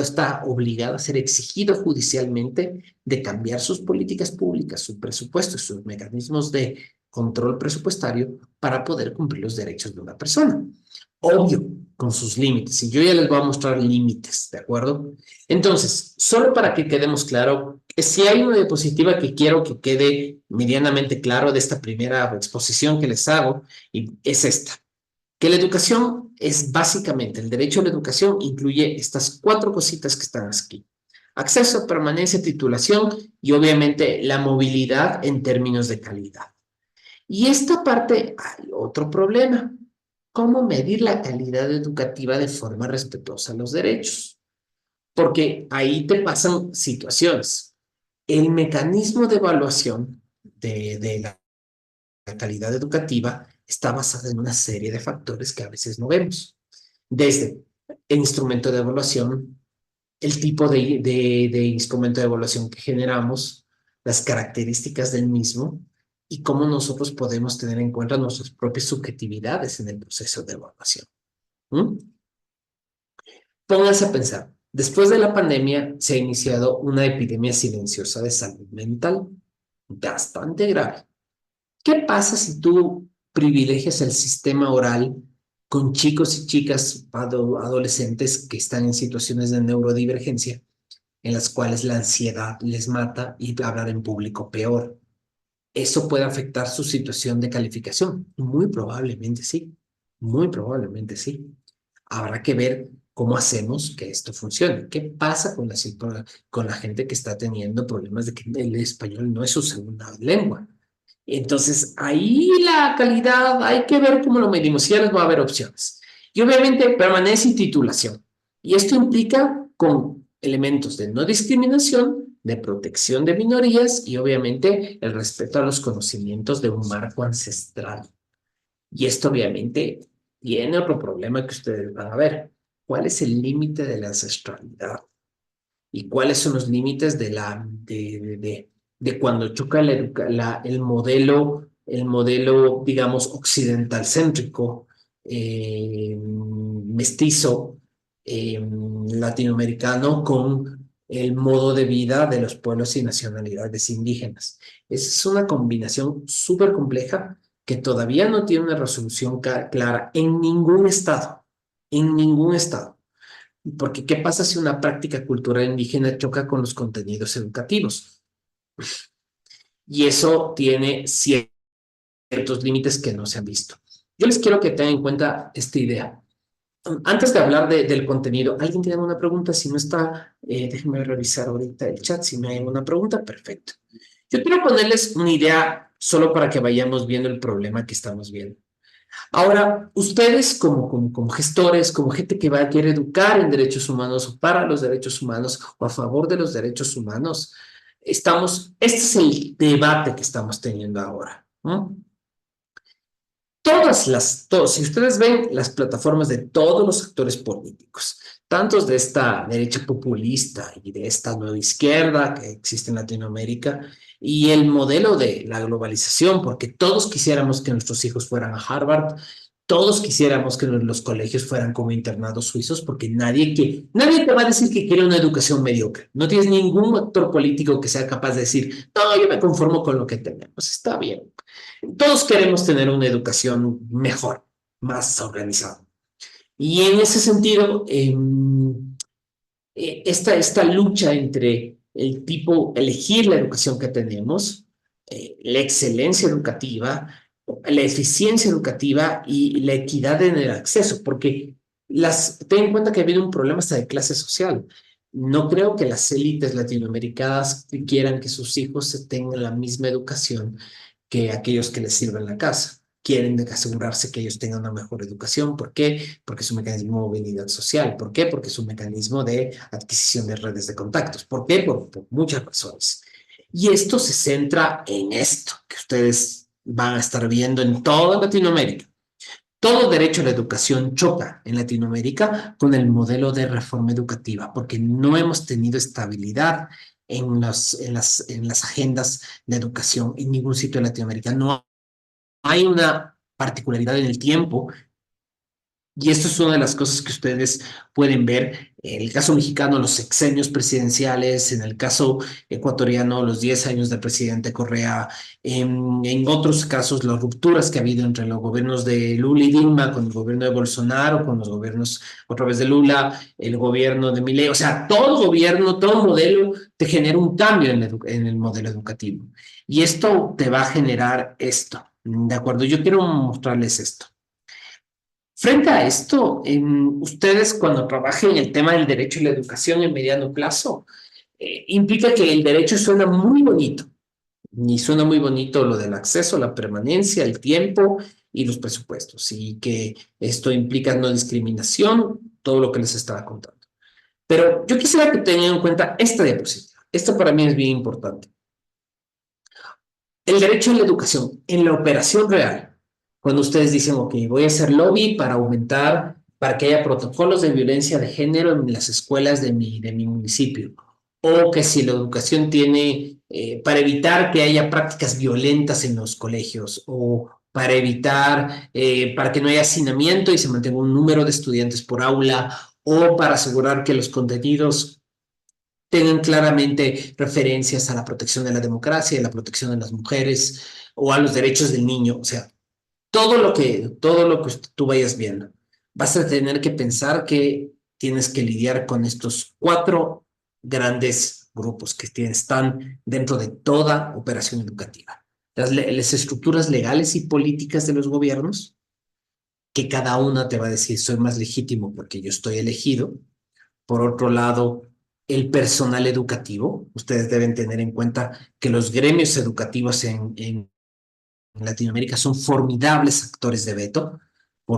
está obligado a ser exigido judicialmente de cambiar sus políticas públicas, su presupuesto, sus mecanismos de control presupuestario para poder cumplir los derechos de una persona. Obvio, con sus límites. Y yo ya les voy a mostrar límites, ¿de acuerdo? Entonces, solo para que quedemos claro, si hay una diapositiva que quiero que quede medianamente claro de esta primera exposición que les hago, y es esta, que la educación es básicamente, el derecho a la educación incluye estas cuatro cositas que están aquí: acceso, permanencia, titulación y obviamente la movilidad en términos de calidad. Y esta parte hay otro problema: ¿cómo medir la calidad educativa de forma respetuosa a los derechos? porque ahí te pasan situaciones. El mecanismo de evaluación de la calidad educativa está basado en una serie de factores que a veces no vemos, desde el instrumento de evaluación, el tipo de instrumento de evaluación que generamos, las características del mismo y cómo nosotros podemos tener en cuenta nuestras propias subjetividades en el proceso de evaluación. ¿Mm? Pónganse a pensar, después de la pandemia se ha iniciado una epidemia silenciosa de salud mental bastante grave. ¿Qué pasa si tú privilegias el sistema oral con chicos y chicas adolescentes que están en situaciones de neurodivergencia, en las cuales la ansiedad les mata y hablar en público peor? ¿Eso puede afectar su situación de calificación? Muy probablemente sí, muy probablemente sí. Habrá que ver cómo hacemos que esto funcione. ¿Qué pasa con la gente que está teniendo problemas de que el español no es su segunda lengua? Entonces, ahí la calidad, hay que ver cómo lo medimos. Si ya les va a haber opciones. Y obviamente permanece y titulación. Y esto implica con elementos de no discriminación, de protección de minorías y obviamente el respeto a los conocimientos de un marco ancestral. Y esto obviamente tiene otro problema que ustedes van a ver. ¿Cuál es el límite de la ancestralidad? ¿Y cuáles son los límites de cuando choca el modelo, digamos, occidental céntrico, mestizo, latinoamericano, con el modo de vida de los pueblos y nacionalidades indígenas? Esa es una combinación súper compleja que todavía no tiene una resolución clara en ningún estado, en ningún estado. Porque, ¿qué pasa si una práctica cultural indígena choca con los contenidos educativos? Y eso tiene ciertos límites que no se han visto. Yo les quiero que tengan en cuenta esta idea. Antes de hablar del contenido, ¿alguien tiene alguna pregunta? Si no está, déjenme revisar ahorita el chat. Si no hay alguna pregunta, perfecto. Yo quiero ponerles una idea solo para que vayamos viendo el problema que estamos viendo. Ahora, ustedes como gestores, como gente que va a querer educar en derechos humanos o para los derechos humanos o a favor de los derechos humanos, este es el debate que estamos teniendo ahora, ¿no? Si ustedes ven las plataformas de todos los actores políticos, tantos de esta derecha populista y de esta nueva izquierda que existe en Latinoamérica, y el modelo de la globalización, porque todos quisiéramos que nuestros hijos fueran a Harvard, todos quisiéramos que los colegios fueran como internados suizos, porque nadie te va a decir que quiere una educación mediocre. No tienes ningún actor político que sea capaz de decir, no, yo me conformo con lo que tenemos, está bien. Todos queremos tener una educación mejor, más organizada. Y en ese sentido, esta lucha entre elegir la educación que tenemos, la excelencia educativa, la eficiencia educativa y la equidad en el acceso, porque ten en cuenta que ha habido un problema hasta de clase social. No creo que las élites latinoamericanas quieran que sus hijos tengan la misma educación que aquellos que les sirven la casa. Quieren asegurarse que ellos tengan una mejor educación. ¿Por qué? Porque es un mecanismo de movilidad social. ¿Por qué? Porque es un mecanismo de adquisición de redes de contactos. ¿Por qué? Por muchas razones. Y esto se centra en esto que ustedes van a estar viendo en toda Latinoamérica. Todo derecho a la educación choca en Latinoamérica con el modelo de reforma educativa, porque no hemos tenido estabilidad en las agendas de educación en ningún sitio de Latinoamérica. No hay una particularidad en el tiempo y esto es una de las cosas que ustedes pueden ver. En el caso mexicano, los sexenios presidenciales, en el caso ecuatoriano, los 10 años del presidente Correa, en otros casos, las rupturas que ha habido entre los gobiernos de Lula y Dilma, con el gobierno de Bolsonaro, con los gobiernos otra vez de Lula, el gobierno de Milei. O sea, todo gobierno, todo modelo te genera un cambio en el modelo educativo. Y esto te va a generar esto. ¿De acuerdo? Yo quiero mostrarles esto. Frente a esto, ustedes cuando trabajen el tema del derecho y la educación en mediano plazo, implica que el derecho suena muy bonito, y suena muy bonito lo del acceso, la permanencia, el tiempo y los presupuestos, y que esto implica no discriminación, todo lo que les estaba contando. Pero yo quisiera que tengan en cuenta esta diapositiva. Esta para mí es bien importante. El derecho a la educación en la operación real. Cuando ustedes dicen, ok, voy a hacer lobby para aumentar, para que haya protocolos de violencia de género en las escuelas de mi municipio. O que si la educación tiene, para evitar que haya prácticas violentas en los colegios, o para evitar, para que no haya hacinamiento y se mantenga un número de estudiantes por aula, o para asegurar que los contenidos tengan claramente referencias a la protección de la democracia, a la protección de las mujeres o a los derechos del niño. O sea, todo lo que tú vayas viendo, vas a tener que pensar que tienes que lidiar con estos cuatro grandes grupos que están dentro de toda operación educativa. Las estructuras legales y políticas de los gobiernos, que cada una te va a decir, soy más legítimo porque yo estoy elegido. Por otro lado, el personal educativo. Ustedes deben tener en cuenta que los gremios educativos en Latinoamérica son formidables actores de veto,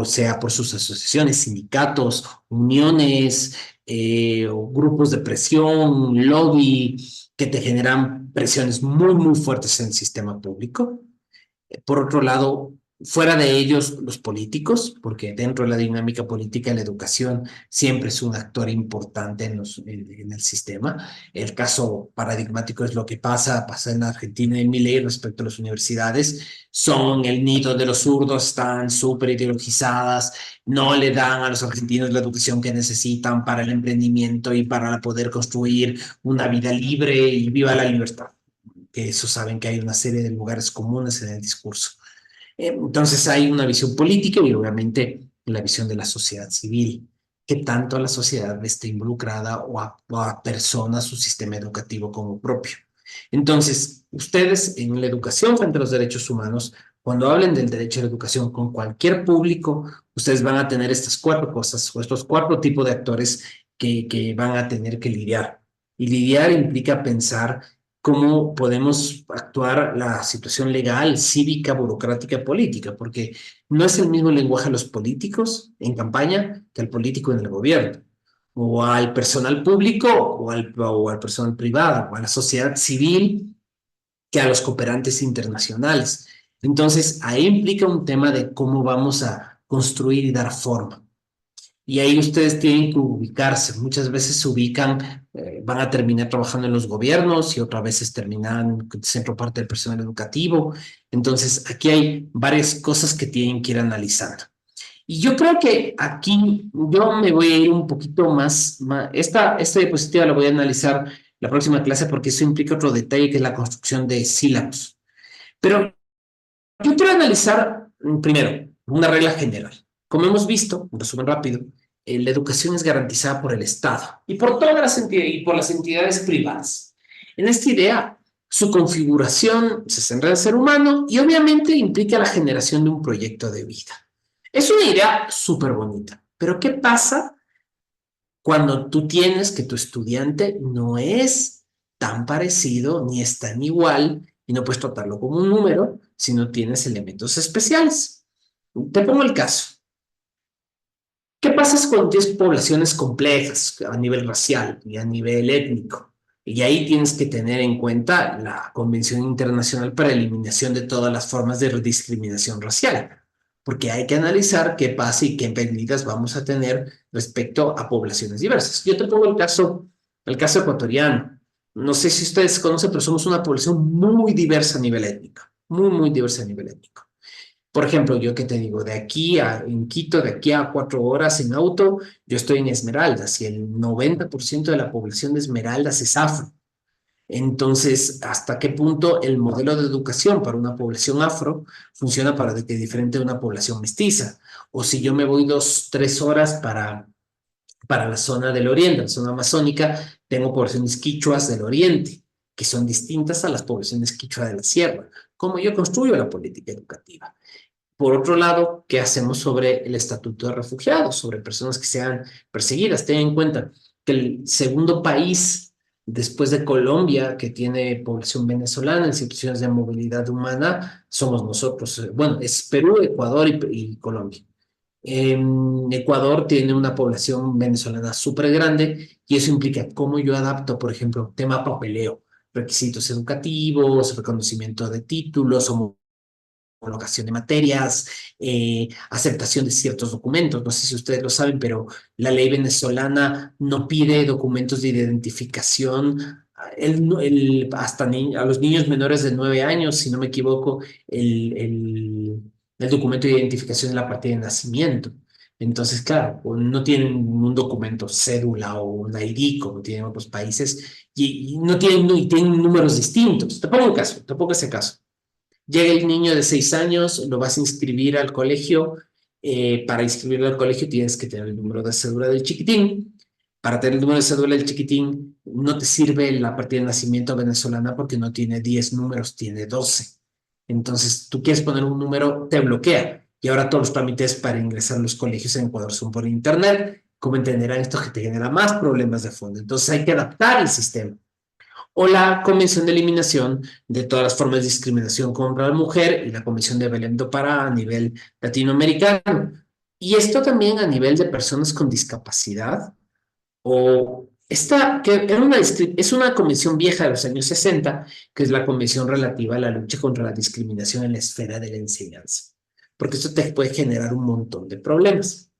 sea por sus asociaciones, sindicatos, uniones, o grupos de presión, lobby, que te generan presiones muy, muy fuertes en el sistema público. Por otro lado, fuera de ellos, los políticos, porque dentro de la dinámica política la educación siempre es un actor importante en el sistema. El caso paradigmático es lo que pasa en la Argentina y Milei respecto a las universidades. Son el nido de los zurdos, están súper ideologizadas, no le dan a los argentinos la educación que necesitan para el emprendimiento y para poder construir una vida libre y viva la libertad, que eso saben que hay una serie de lugares comunes en el discurso. Entonces hay una visión política y obviamente la visión de la sociedad civil, que tanto la sociedad esté involucrada o persona su sistema educativo como propio. Entonces, ustedes en la educación frente a los derechos humanos, cuando hablen del derecho a la educación con cualquier público, ustedes van a tener estas cuatro cosas o estos cuatro tipos de actores que van a tener que lidiar. Y lidiar implica pensar cómo podemos actuar la situación legal, cívica, burocrática, política, porque no es el mismo lenguaje a los políticos en campaña que al político en el gobierno, o al personal público, o al personal privado, o a la sociedad civil, que a los cooperantes internacionales. Entonces, ahí implica un tema de cómo vamos a construir y dar forma. Y ahí ustedes tienen que ubicarse. Muchas veces se ubican, van a terminar trabajando en los gobiernos y otras veces terminan siendo parte del personal educativo. Entonces, aquí hay varias cosas que tienen que ir analizando. Y yo creo que aquí yo me voy a ir un poquito más. Esta diapositiva la voy a analizar la próxima clase porque eso implica otro detalle que es la construcción de sílabos. Pero yo quiero analizar primero una regla general. Como hemos visto, un resumen rápido, la educación es garantizada por el Estado y por todas las entidades y por las entidades privadas. En esta idea, su configuración se centra en el ser humano y obviamente implica la generación de un proyecto de vida. Es una idea súper bonita, pero ¿qué pasa cuando tú tienes que tu estudiante no es tan parecido ni es tan igual y no puedes tratarlo como un número si no tienes elementos especiales? Te pongo el caso. ¿Qué pasa cuando tienes poblaciones complejas a nivel racial y a nivel étnico? Y ahí tienes que tener en cuenta la Convención Internacional para la Eliminación de todas las formas de discriminación racial, porque hay que analizar qué pasa y qué medidas vamos a tener respecto a poblaciones diversas. Yo te pongo el caso ecuatoriano. No sé si ustedes conocen, pero somos una población muy diversa a nivel étnico, muy, muy diversa a nivel étnico. Por ejemplo, yo qué te digo, en Quito, de aquí a 4 horas en auto, yo estoy en Esmeraldas y el 90% de la población de Esmeraldas es afro. Entonces, ¿hasta qué punto el modelo de educación para una población afro funciona diferente de una población mestiza? O si yo me voy 2, 3 horas para la zona del oriente, la zona amazónica, tengo poblaciones quichuas del oriente, que son distintas a las poblaciones quichua de la sierra. ¿Cómo yo construyo la política educativa? Por otro lado, ¿qué hacemos sobre el estatuto de refugiados, sobre personas que sean perseguidas? Ten en cuenta que el segundo país después de Colombia que tiene población venezolana en situaciones de movilidad humana somos nosotros. Bueno, es Perú, Ecuador y Colombia. Ecuador tiene una población venezolana súper grande y eso implica cómo yo adapto, por ejemplo, tema papeleo, requisitos educativos, reconocimiento de títulos, homologación de materias, aceptación de ciertos documentos. No sé si ustedes lo saben, pero la ley venezolana no pide documentos de identificación hasta a los niños menores de 9 años, si no me equivoco, el documento de identificación es la partida de nacimiento. Entonces, claro, no tienen un documento cédula o un ID como tienen otros países y no tienen, y tienen números distintos. Te pongo un caso, te pongo ese caso. Llega el niño de 6 años, lo vas a inscribir al colegio. Para inscribirlo al colegio tienes que tener el número de cédula del chiquitín. Para tener el número de cédula del chiquitín, no te sirve la partida de nacimiento venezolana porque no tiene 10 números, tiene 12. Entonces, tú quieres poner un número, te bloquea. Y ahora todos los trámites para ingresar a los colegios en Ecuador son por internet. Como entenderán, esto que te genera más problemas de fondo. Entonces, hay que adaptar el sistema o la Convención de Eliminación de todas las formas de discriminación contra la mujer y la Convención de Belém do Pará a nivel latinoamericano. Y esto también a nivel de personas con discapacidad o esta, que era es una convención vieja de los años 60, que es la convención relativa a la lucha contra la discriminación en la esfera de la enseñanza, porque esto te puede generar un montón de problemas.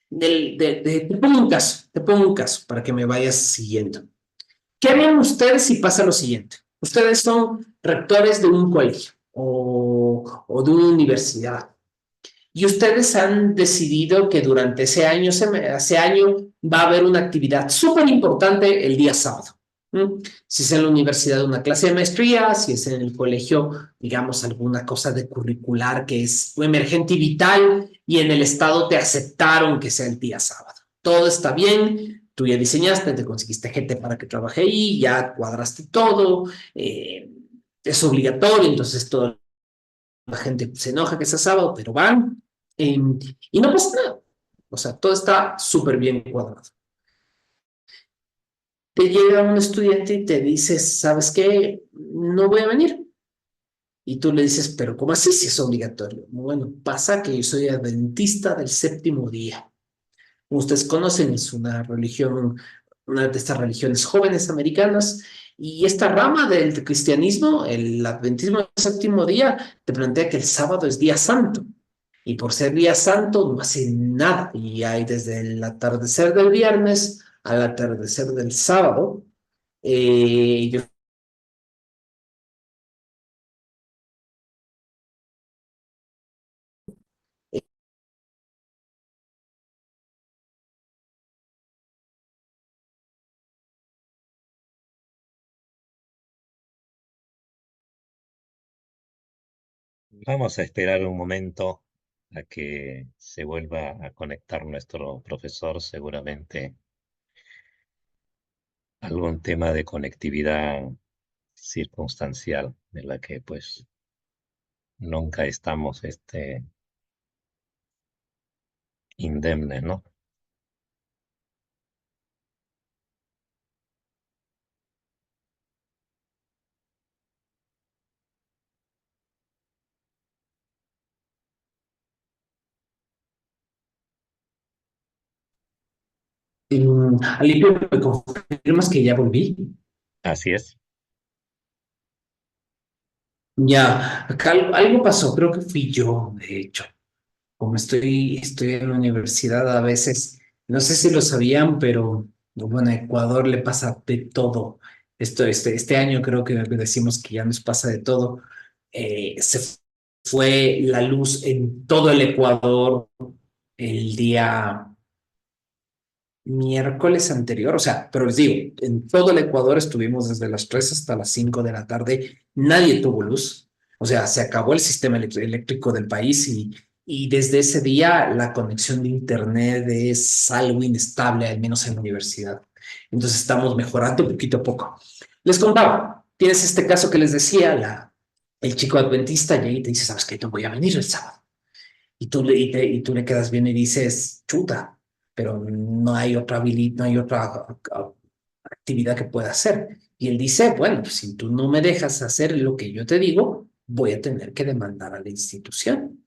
Te pongo un caso para que me vayas siguiendo. ¿Qué harían ustedes si pasa lo siguiente? Ustedes son rectores de un colegio o de una universidad y ustedes han decidido que durante ese año va a haber una actividad súper importante el día sábado. ¿Mm? Si es en la universidad una clase de maestría, si es en el colegio, digamos, alguna cosa de curricular que es emergente y vital y en el estado te aceptaron que sea el día sábado. Todo está bien, tú ya diseñaste, te conseguiste gente para que trabaje ahí, ya cuadraste todo, es obligatorio, entonces toda la gente se enoja que sea sábado, pero van eh, y no pasa nada. O sea, todo está súper bien cuadrado. Te llega un estudiante y te dice, ¿sabes qué? No voy a venir. Y tú le dices, pero ¿cómo así si es obligatorio? Bueno, pasa que yo soy adventista del séptimo día. Ustedes conocen, es una religión, una de estas religiones jóvenes americanas, y esta rama del cristianismo, el adventismo del séptimo día, te plantea que el sábado es día santo, y por ser día santo no hace nada, y hay desde el atardecer del viernes al atardecer del sábado. Yo Vamos a esperar un momento a que se vuelva a conectar nuestro profesor, seguramente algún tema de conectividad circunstancial de la que pues nunca estamos indemnes, ¿no? Alipio, ¿me confirmas que ya volví? Así es. Ya, acá algo pasó, creo que fui yo, de hecho. Como estoy en la universidad a veces, no sé si lo sabían, pero bueno, a Ecuador le pasa de todo. Este año creo que decimos que ya nos pasa de todo. Se fue la luz en todo el Ecuador el día miércoles anterior, o sea, pero les digo, en todo el Ecuador estuvimos desde las 3 hasta las 5 de la tarde, nadie tuvo luz, o sea, se acabó el sistema eléctrico del país y desde ese día la conexión de Internet es algo inestable, al menos en la universidad. Entonces estamos mejorando poquito a poco. Les contaba, tienes este caso que les decía, el chico adventista llega y te dice, ¿sabes qué? No voy a venir el sábado. Y tú le quedas bien y dices, chuta, pero no hay otra no hay otra actividad que pueda hacer. Y él dice, bueno, pues si tú no me dejas hacer lo que yo te digo, voy a tener que demandar a la institución.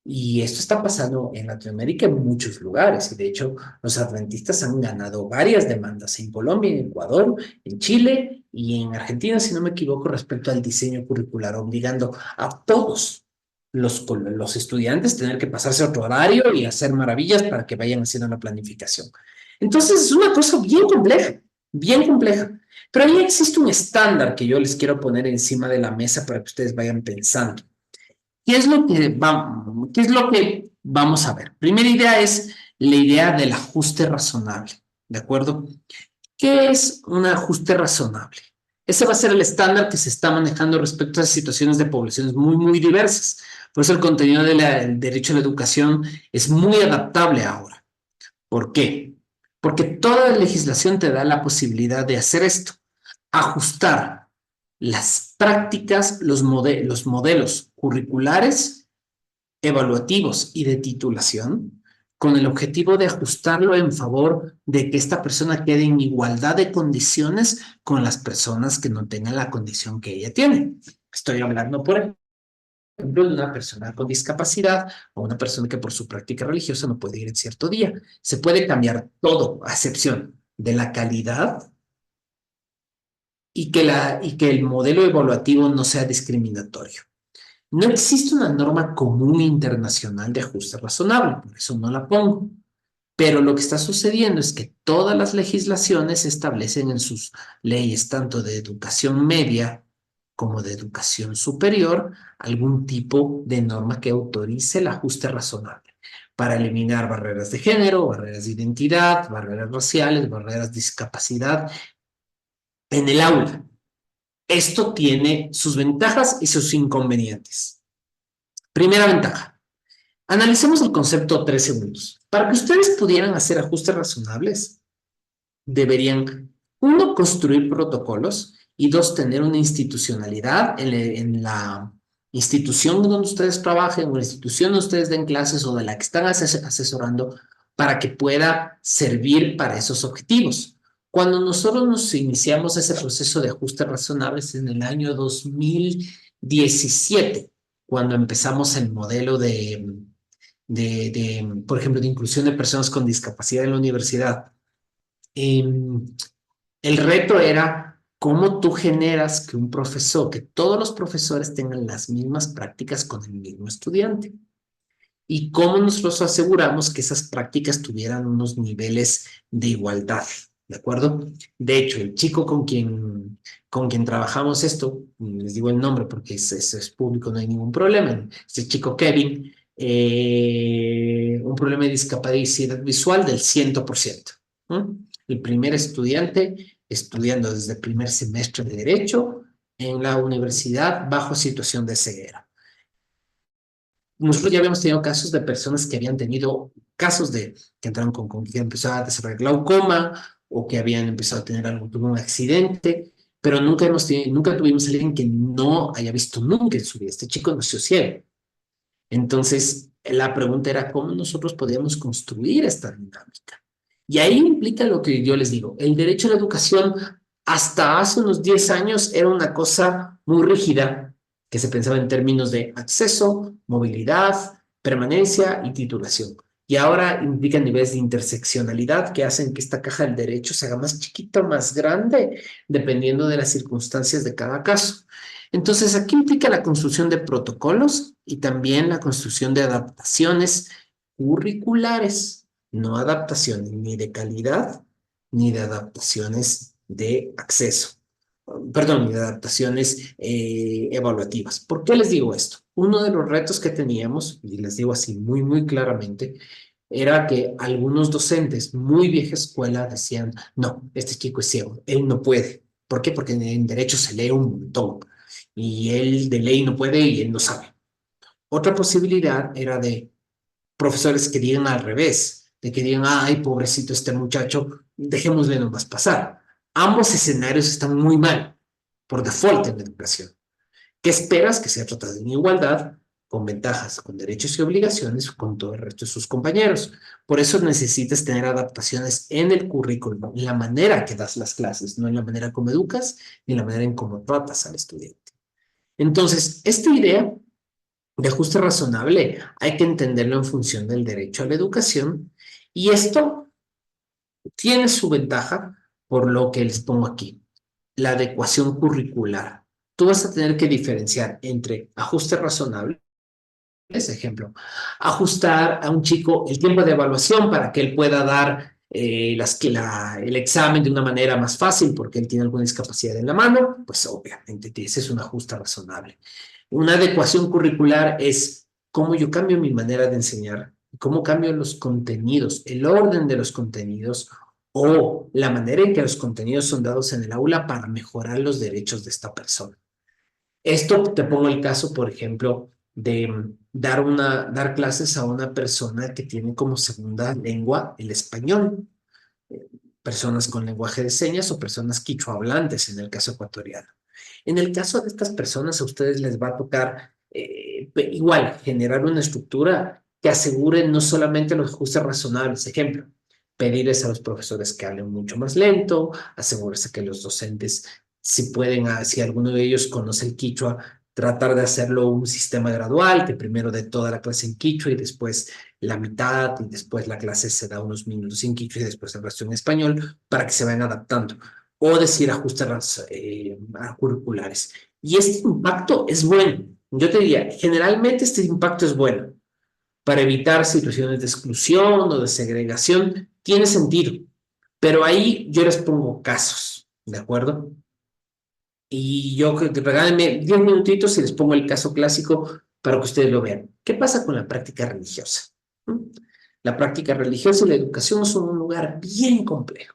Y esto está pasando en Latinoamérica en muchos lugares. Y de hecho, los adventistas han ganado varias demandas en Colombia, en Ecuador, en Chile y en Argentina, si no me equivoco, respecto al diseño curricular, obligando a todos los estudiantes a tener que pasarse a otro horario y hacer maravillas para que vayan haciendo la planificación. Entonces, es una cosa bien compleja, bien compleja. Pero ahí existe un estándar que yo les quiero poner encima de la mesa para que ustedes vayan pensando. ¿Qué es lo que vamos a ver? Primera idea es la idea del ajuste razonable, ¿de acuerdo? ¿Qué es un ajuste razonable? Ese va a ser el estándar que se está manejando respecto a situaciones de poblaciones muy, muy diversas. Por eso el contenido del derecho a la educación es muy adaptable ahora. ¿Por qué? Porque toda legislación te da la posibilidad de hacer esto, ajustar las prácticas, los modelos curriculares evaluativos y de titulación con el objetivo de ajustarlo en favor de que esta persona quede en igualdad de condiciones con las personas que no tengan la condición que ella tiene. Estoy hablando, por ejemplo, de una persona con discapacidad o una persona que por su práctica religiosa no puede ir en cierto día. Se puede cambiar todo, a excepción de la calidad y que el modelo evaluativo no sea discriminatorio. No existe una norma común internacional de ajuste razonable, por eso no la pongo. Pero lo que está sucediendo es que todas las legislaciones establecen en sus leyes, tanto de educación media como de educación superior, algún tipo de norma que autorice el ajuste razonable para eliminar barreras de género, barreras de identidad, barreras raciales, barreras de discapacidad en el aula. Esto tiene sus ventajas y sus inconvenientes. Primera ventaja. Analicemos el concepto 3 segundos. Para que ustedes pudieran hacer ajustes razonables, deberían, uno, construir protocolos y dos, tener una institucionalidad en la institución donde ustedes trabajen o la institución donde ustedes den clases o de la que están asesorando para que pueda servir para esos objetivos. Cuando nosotros nos iniciamos ese proceso de ajustes razonables en el año 2017, cuando empezamos el modelo por ejemplo, de inclusión de personas con discapacidad en la universidad, eh, el reto era cómo tú generas que un profesor, que todos los profesores tengan las mismas prácticas con el mismo estudiante. Y cómo nosotros aseguramos que esas prácticas tuvieran unos niveles de igualdad, ¿de acuerdo? De hecho, el chico con quien trabajamos esto, les digo el nombre porque es público, no hay ningún problema. Este chico Kevin, un problema de discapacidad visual del 100%. ¿No? El primer estudiante estudiando desde el primer semestre de Derecho en la universidad bajo situación de ceguera. Nosotros ya habíamos tenido casos de personas que habían tenido casos de que entraron con que empezó a desarrollar glaucoma o que habían empezado a tener algo, tuvo un accidente, pero nunca tuvimos a alguien que no haya visto nunca en su vida. Este chico nació ciego. Entonces, la pregunta era cómo nosotros podíamos construir esta dinámica. Y ahí implica lo que yo les digo, el derecho a la educación hasta hace unos 10 años era una cosa muy rígida, que se pensaba en términos de acceso, movilidad, permanencia y titulación. Y ahora implica niveles de interseccionalidad que hacen que esta caja del derecho se haga más chiquita o más grande, dependiendo de las circunstancias de cada caso. Entonces, aquí implica la construcción de protocolos y también la construcción de adaptaciones curriculares, no adaptaciones ni de calidad ni de adaptaciones de acceso, perdón, ni de adaptaciones evaluativas. ¿Por qué les digo esto? Uno de los retos que teníamos, y les digo así muy, muy claramente, era que algunos docentes muy vieja escuela decían, no, este chico es ciego, él no puede. ¿Por qué? Porque en derecho se lee un montón y él de ley no puede y él no sabe. Otra posibilidad era de profesores que digan al revés, de que digan, ay, pobrecito este muchacho, dejémosle nomás pasar. Ambos escenarios están muy mal, por default en la educación. ¿Qué esperas? Que sea tratado en igualdad, con ventajas, con derechos y obligaciones, con todo el resto de sus compañeros. Por eso necesitas tener adaptaciones en el currículum, en la manera que das las clases, no en la manera como educas, ni en la manera en cómo tratas al estudiante. Entonces, esta idea de ajuste razonable hay que entenderlo en función del derecho a la educación y esto tiene su ventaja por lo que les pongo aquí, la adecuación curricular. Tú vas a tener que diferenciar entre ajuste razonable, ese ejemplo, ajustar a un chico el tiempo de evaluación para que él pueda dar el examen de una manera más fácil porque él tiene alguna discapacidad en la mano, pues obviamente ese es un ajuste razonable. Una adecuación curricular es cómo yo cambio mi manera de enseñar, cómo cambio los contenidos, el orden de los contenidos o la manera en que los contenidos son dados en el aula para mejorar los derechos de esta persona. Esto te pongo el caso, por ejemplo, de dar clases a una persona que tiene como segunda lengua el español, eh, personas con lenguaje de señas o personas quichua hablantes en el caso ecuatoriano. En el caso de estas personas, a ustedes les va a tocar igual generar una estructura que asegure no solamente los ajustes razonables. Ejemplo, pedirles a los profesores que hablen mucho más lento, asegurarse que los docentes, si pueden, si alguno de ellos conoce el quichua, tratar de hacerlo un sistema gradual, que primero de toda la clase en quichua y después la mitad y después la clase se da unos minutos en quichua y después el resto en español para que se vayan adaptando o decir ajustes curriculares. Y este impacto es bueno. Yo te diría, generalmente este impacto es bueno para evitar situaciones de exclusión o de segregación. Tiene sentido, pero ahí yo les pongo casos, ¿de acuerdo? Y yo regálenme 10 minutitos y les pongo el caso clásico para que ustedes lo vean. ¿Qué pasa con la práctica religiosa? ¿Mm? La práctica religiosa y la educación son un lugar bien complejo.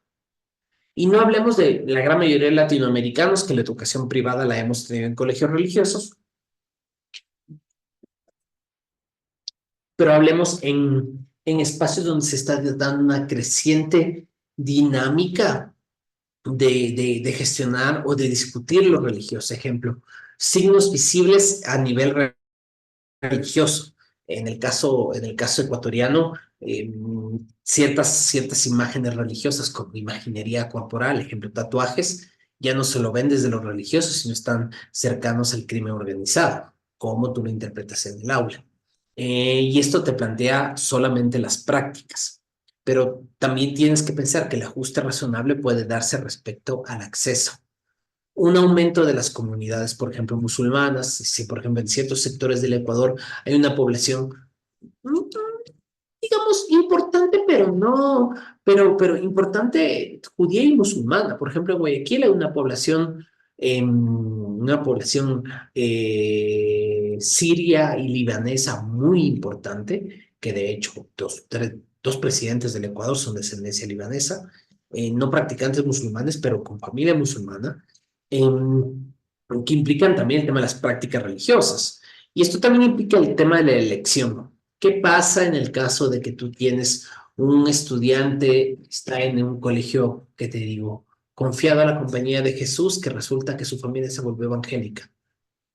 Y no hablemos de la gran mayoría de latinoamericanos que la educación privada la hemos tenido en colegios religiosos, pero hablemos en espacios donde se está dando una creciente dinámica de gestionar o de discutir lo religioso. Ejemplo, signos visibles a nivel religioso. En el caso ecuatoriano, ciertas imágenes religiosas como imaginería corporal, ejemplo, tatuajes, ya no se lo ven desde lo religioso, sino están cercanos al crimen organizado, como tú lo interpretas en el aula. Y esto te plantea solamente las prácticas, pero también tienes que pensar que el ajuste razonable puede darse respecto al acceso un aumento de las comunidades, por ejemplo, musulmanas, si por ejemplo en ciertos sectores del Ecuador hay una población, mm, digamos, importante, pero no, pero importante judía y musulmana. Por ejemplo, en Guayaquil hay una población siria y libanesa muy importante, que de hecho dos presidentes del Ecuador son de descendencia libanesa, no practicantes musulmanes, pero con familia musulmana em, que implican también el tema de las prácticas religiosas. Y esto también implica el tema de la elección, ¿no? ¿Qué pasa en el caso de que tú tienes un estudiante que está en un colegio, que te digo, confiado a la compañía de Jesús, que resulta que su familia se volvió evangélica?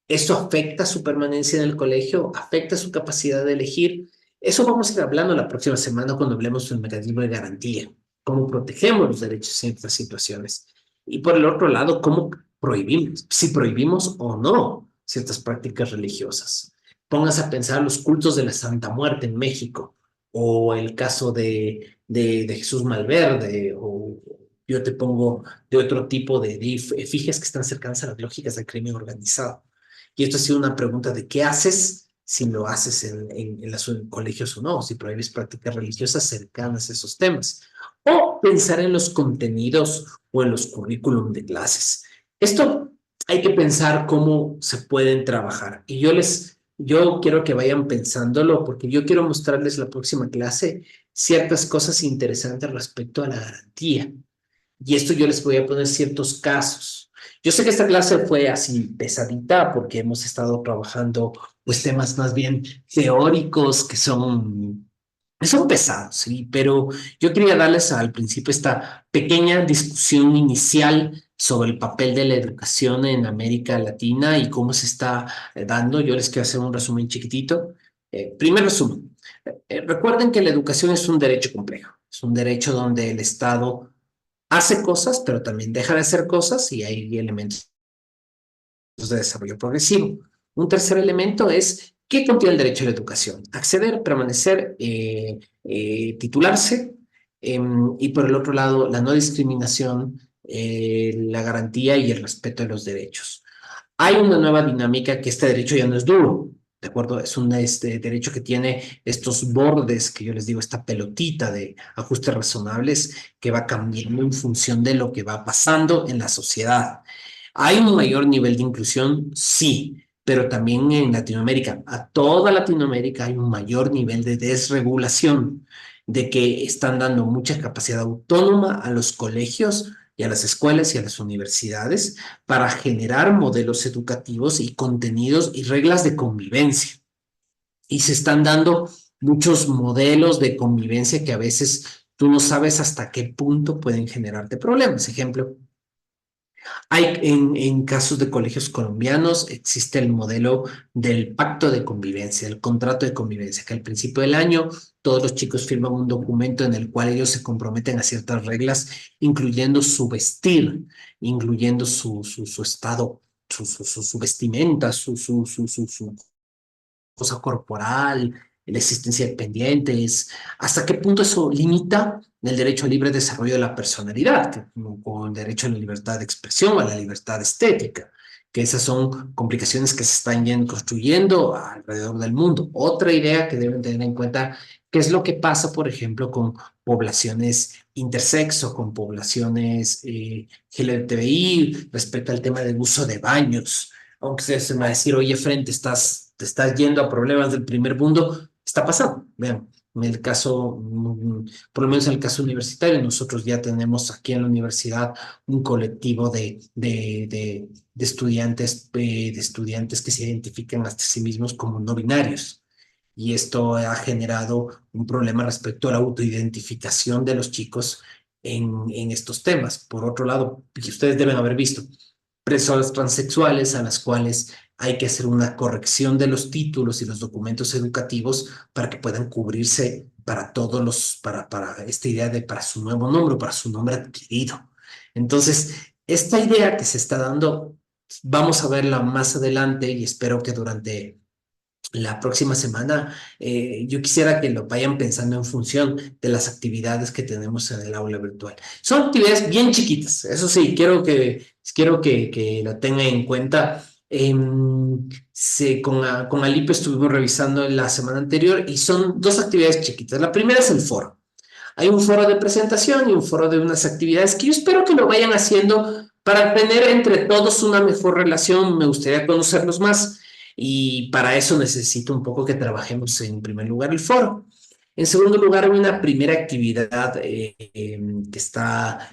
¿Eso afecta su permanencia en el colegio? ¿Afecta su capacidad de elegir? Eso vamos a ir hablando la próxima semana cuando hablemos del mecanismo de garantía, cómo protegemos los derechos en estas situaciones. Y por el otro lado, cómo prohibimos, si prohibimos o no ciertas prácticas religiosas. Pónganse a pensar los cultos de la Santa Muerte en México, o el caso de Jesús Malverde, o yo te pongo de otro tipo de efigies que están cercanas a las lógicas del crimen organizado. Y esto ha sido una pregunta de qué haces si lo haces en los colegios o no, si prohíbes prácticas religiosas cercanas a esos temas. O pensar en los contenidos o en los currículum de clases. Esto hay que pensar cómo se pueden trabajar. Y yo quiero que vayan pensándolo porque yo quiero mostrarles la próxima clase ciertas cosas interesantes respecto a la garantía. Y esto yo les voy a poner ciertos casos. Yo sé que esta clase fue así pesadita porque hemos estado trabajando pues temas más bien teóricos que son pesados, ¿sí? Pero yo quería darles al principio esta pequeña discusión inicial sobre el papel de la educación en América Latina y cómo se está dando. Yo les quiero hacer un resumen chiquitito. Primer resumen. Recuerden que la educación es un derecho complejo. Es un derecho donde el Estado hace cosas, pero también deja de hacer cosas y hay elementos de desarrollo progresivo. Un tercer elemento es ¿Qué contiene el derecho a la educación? Acceder, permanecer, titularse, y por el otro lado, la no discriminación, la garantía y el respeto de los derechos. Hay una nueva dinámica que este derecho ya no es duro, ¿de acuerdo? Es un derecho que tiene estos bordes que yo les digo, esta pelotita de ajustes razonables que va cambiando en función de lo que va pasando en la sociedad. ¿Hay un mayor nivel de inclusión? Sí, pero también en Latinoamérica, a toda Latinoamérica hay un mayor nivel de desregulación, de que están dando mucha capacidad autónoma a los colegios y a las escuelas y a las universidades para generar modelos educativos y contenidos y reglas de convivencia. Y se están dando muchos modelos de convivencia que a veces tú no sabes hasta qué punto pueden generarte problemas. Ejemplo, hay en casos de colegios colombianos existe el modelo del pacto de convivencia, el contrato de convivencia, que al principio del año todos los chicos firman un documento en el cual ellos se comprometen a ciertas reglas, incluyendo su vestir, incluyendo su estado, su vestimenta, su cosa corporal, la existencia de pendientes, hasta qué punto eso limita el derecho al libre desarrollo de la personalidad, o el derecho a la libertad de expresión, a la libertad estética, que esas son complicaciones que se están construyendo alrededor del mundo. Otra idea que deben tener en cuenta, qué es lo que pasa, por ejemplo, con poblaciones intersexo, con poblaciones LGTBI, respecto al tema del uso de baños. Aunque se me va a decir, oye, frente, te estás yendo a problemas del primer mundo, está pasando. Vean, en el caso, por lo menos en el caso universitario, nosotros ya tenemos aquí en la universidad un colectivo de estudiantes que se identifican hasta sí mismos como no binarios. Y esto ha generado un problema respecto a la autoidentificación de los chicos en estos temas. Por otro lado, que ustedes deben haber visto, personas transexuales a las cuales hay que hacer una corrección de los títulos y los documentos educativos para que puedan cubrirse para todos para esta idea de para su nuevo nombre, para su nombre adquirido. Entonces, esta idea que se está dando, vamos a verla más adelante y espero que durante la próxima semana, yo quisiera que lo vayan pensando en función de las actividades que tenemos en el aula virtual. Son actividades bien chiquitas, eso sí, quiero que lo tengan en cuenta. Con Alipe estuvimos revisando la semana anterior y son dos actividades chiquitas. La primera es el foro. Hay un foro de presentación y un foro de unas actividades que yo espero que lo vayan haciendo para tener entre todos una mejor relación. Me gustaría conocerlos más y para eso necesito un poco que trabajemos en primer lugar el foro. En segundo lugar, hay una primera actividad que está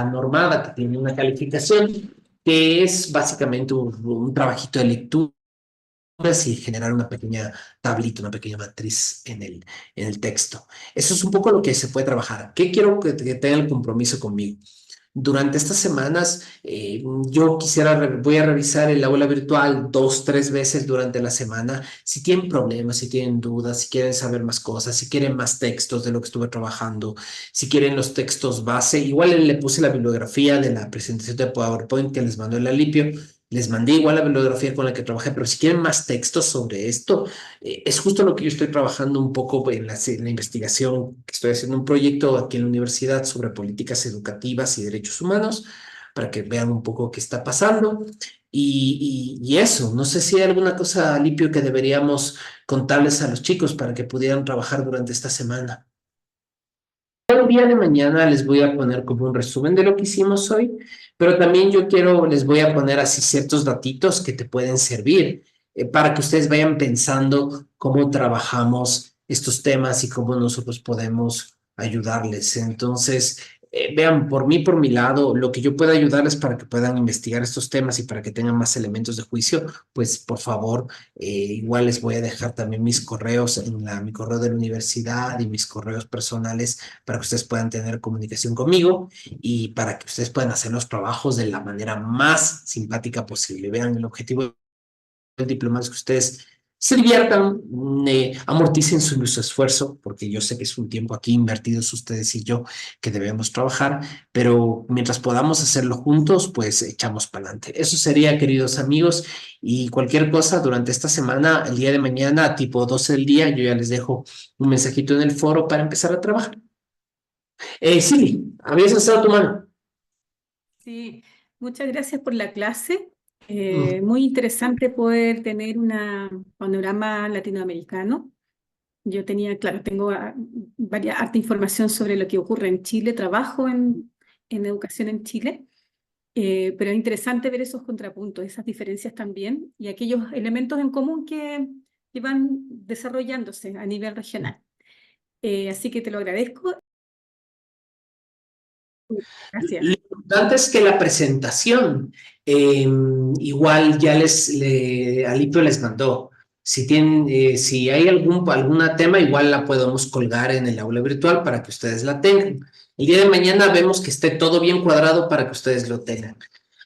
normada, que tiene una calificación, que es básicamente un trabajito de lectura y generar una pequeña tablita, una pequeña matriz en el texto. Eso es un poco lo que se puede trabajar. ¿Qué quiero que tengan el compromiso conmigo? Durante estas semanas, yo voy a revisar el aula virtual 2, 3 veces durante la semana. Si tienen problemas, si tienen dudas, si quieren saber más cosas, si quieren más textos de lo que estuve trabajando, si quieren los textos base, igual le puse la bibliografía de la presentación de PowerPoint que les mandó el Alipio. Les mandé igual la bibliografía con la que trabajé, pero si quieren más textos sobre esto, es justo lo que yo estoy trabajando un poco en la investigación, que estoy haciendo un proyecto aquí en la universidad sobre políticas educativas y derechos humanos, para que vean un poco qué está pasando. Y eso, no sé si hay alguna cosa, Lipio, que deberíamos contarles a los chicos para que pudieran trabajar durante esta semana. El día de mañana les voy a poner como un resumen de lo que hicimos hoy, pero también les voy a poner así ciertos datitos que te pueden servir para que ustedes vayan pensando cómo trabajamos estos temas y cómo nosotros podemos ayudarles. Entonces, vean, por mí, por mi lado, lo que yo pueda ayudarles para que puedan investigar estos temas y para que tengan más elementos de juicio, pues por favor, igual les voy a dejar también mis correos mi correo de la universidad y mis correos personales para que ustedes puedan tener comunicación conmigo y para que ustedes puedan hacer los trabajos de la manera más simpática posible. Vean, el objetivo del diplomado es que ustedes se diviertan, amorticen su esfuerzo, porque yo sé que es un tiempo aquí invertidos ustedes y yo que debemos trabajar, pero mientras podamos hacerlo juntos, pues echamos para adelante. Eso sería, queridos amigos, y cualquier cosa durante esta semana, el día de mañana, tipo 12 del día, yo ya les dejo un mensajito en el foro para empezar a trabajar. Silly, habías alzado tu mano. Sí, muchas gracias por la clase. Mm. Muy interesante poder tener un panorama latinoamericano. Yo tenía, claro, tengo harta información sobre lo que ocurre en Chile, trabajo en educación en Chile, pero es interesante ver esos contrapuntos, esas diferencias también y aquellos elementos en común que van desarrollándose a nivel regional. Así que te lo agradezco. Lo Gracias. importante es que la presentación, igual ya Alipio les mandó. Si tienen, si hay alguna tema, igual la podemos colgar en el aula virtual para que ustedes la tengan. El día de mañana vemos que esté todo bien cuadrado para que ustedes lo tengan.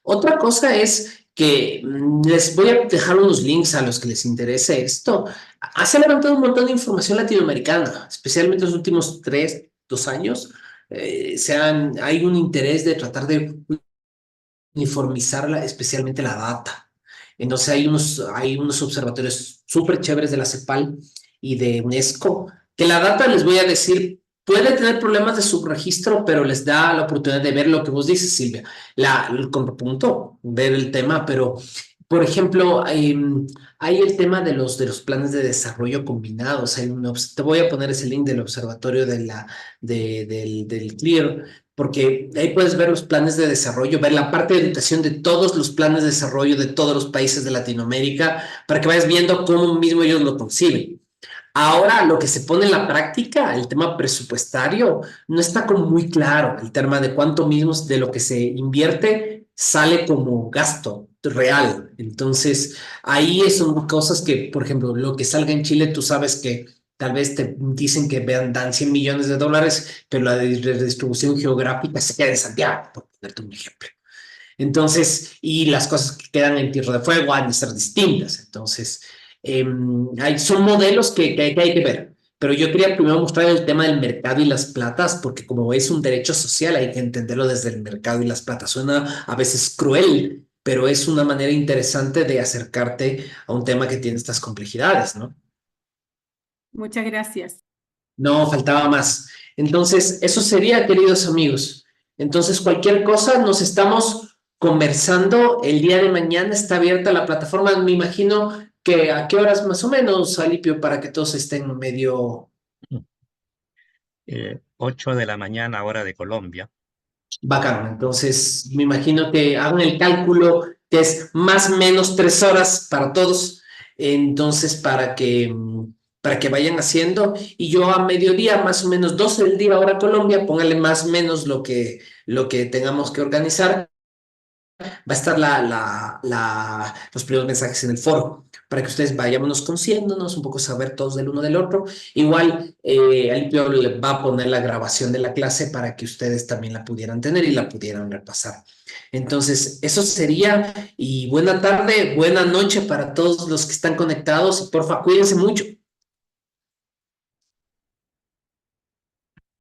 Otra cosa es que les voy a dejar unos links a los que les interese esto. Se ha levantado un montón de información latinoamericana, especialmente los últimos 2 años. Hay un interés de tratar de uniformizar especialmente la data. Entonces hay unos observatorios súper chéveres de la CEPAL y de UNESCO, que la data, les voy a decir, puede tener problemas de subregistro, pero les da la oportunidad de ver lo que vos dices, Silvia, el contrapunto, ver el tema, pero, por ejemplo, hay el tema de los planes de desarrollo combinados. Te voy a poner ese link del observatorio del CLEAR, porque ahí puedes ver los planes de desarrollo, ver la parte de educación de todos los planes de desarrollo de todos los países de Latinoamérica, para que vayas viendo cómo mismo ellos lo conciben. Ahora, lo que se pone en la práctica, el tema presupuestario, no está como muy claro. El tema de cuánto mismo de lo que se invierte sale como gasto real. Entonces, ahí son cosas que, por ejemplo, lo que salga en Chile, tú sabes que tal vez te dicen que dan 100 millones de dólares, pero la redistribución geográfica se queda en Santiago, por ponerte un ejemplo. Entonces, y las cosas que quedan en Tierra de Fuego han de ser distintas. Entonces, son modelos que hay que ver. Pero yo quería primero mostrar el tema del mercado y las platas, porque como es un derecho social, hay que entenderlo desde el mercado y las platas. Suena a veces cruel, pero es una manera interesante de acercarte a un tema que tiene estas complejidades, ¿no? Muchas gracias. No, faltaba más. Entonces, eso sería, queridos amigos. Entonces, cualquier cosa, nos estamos conversando. El día de mañana está abierta la plataforma. Me imagino que a qué horas más o menos, Alipio, para que todos estén medio 8 de la mañana, hora de Colombia. bacán. Entonces, me imagino que hagan el cálculo que es más o menos 3 horas para todos. Entonces, para que vayan haciendo. Y yo a mediodía, más o menos 12 del día, hora Colombia, póngale más o menos lo que tengamos que organizar. Va a estar los primeros mensajes en el foro para que ustedes vayámonos conociéndonos, un poco saber todos del uno del otro. Igual, Alipio le va a poner la grabación de la clase para que ustedes también la pudieran tener y la pudieran repasar. Entonces, eso sería, y buena tarde, buena noche para todos los que están conectados. Porfa, cuídense mucho.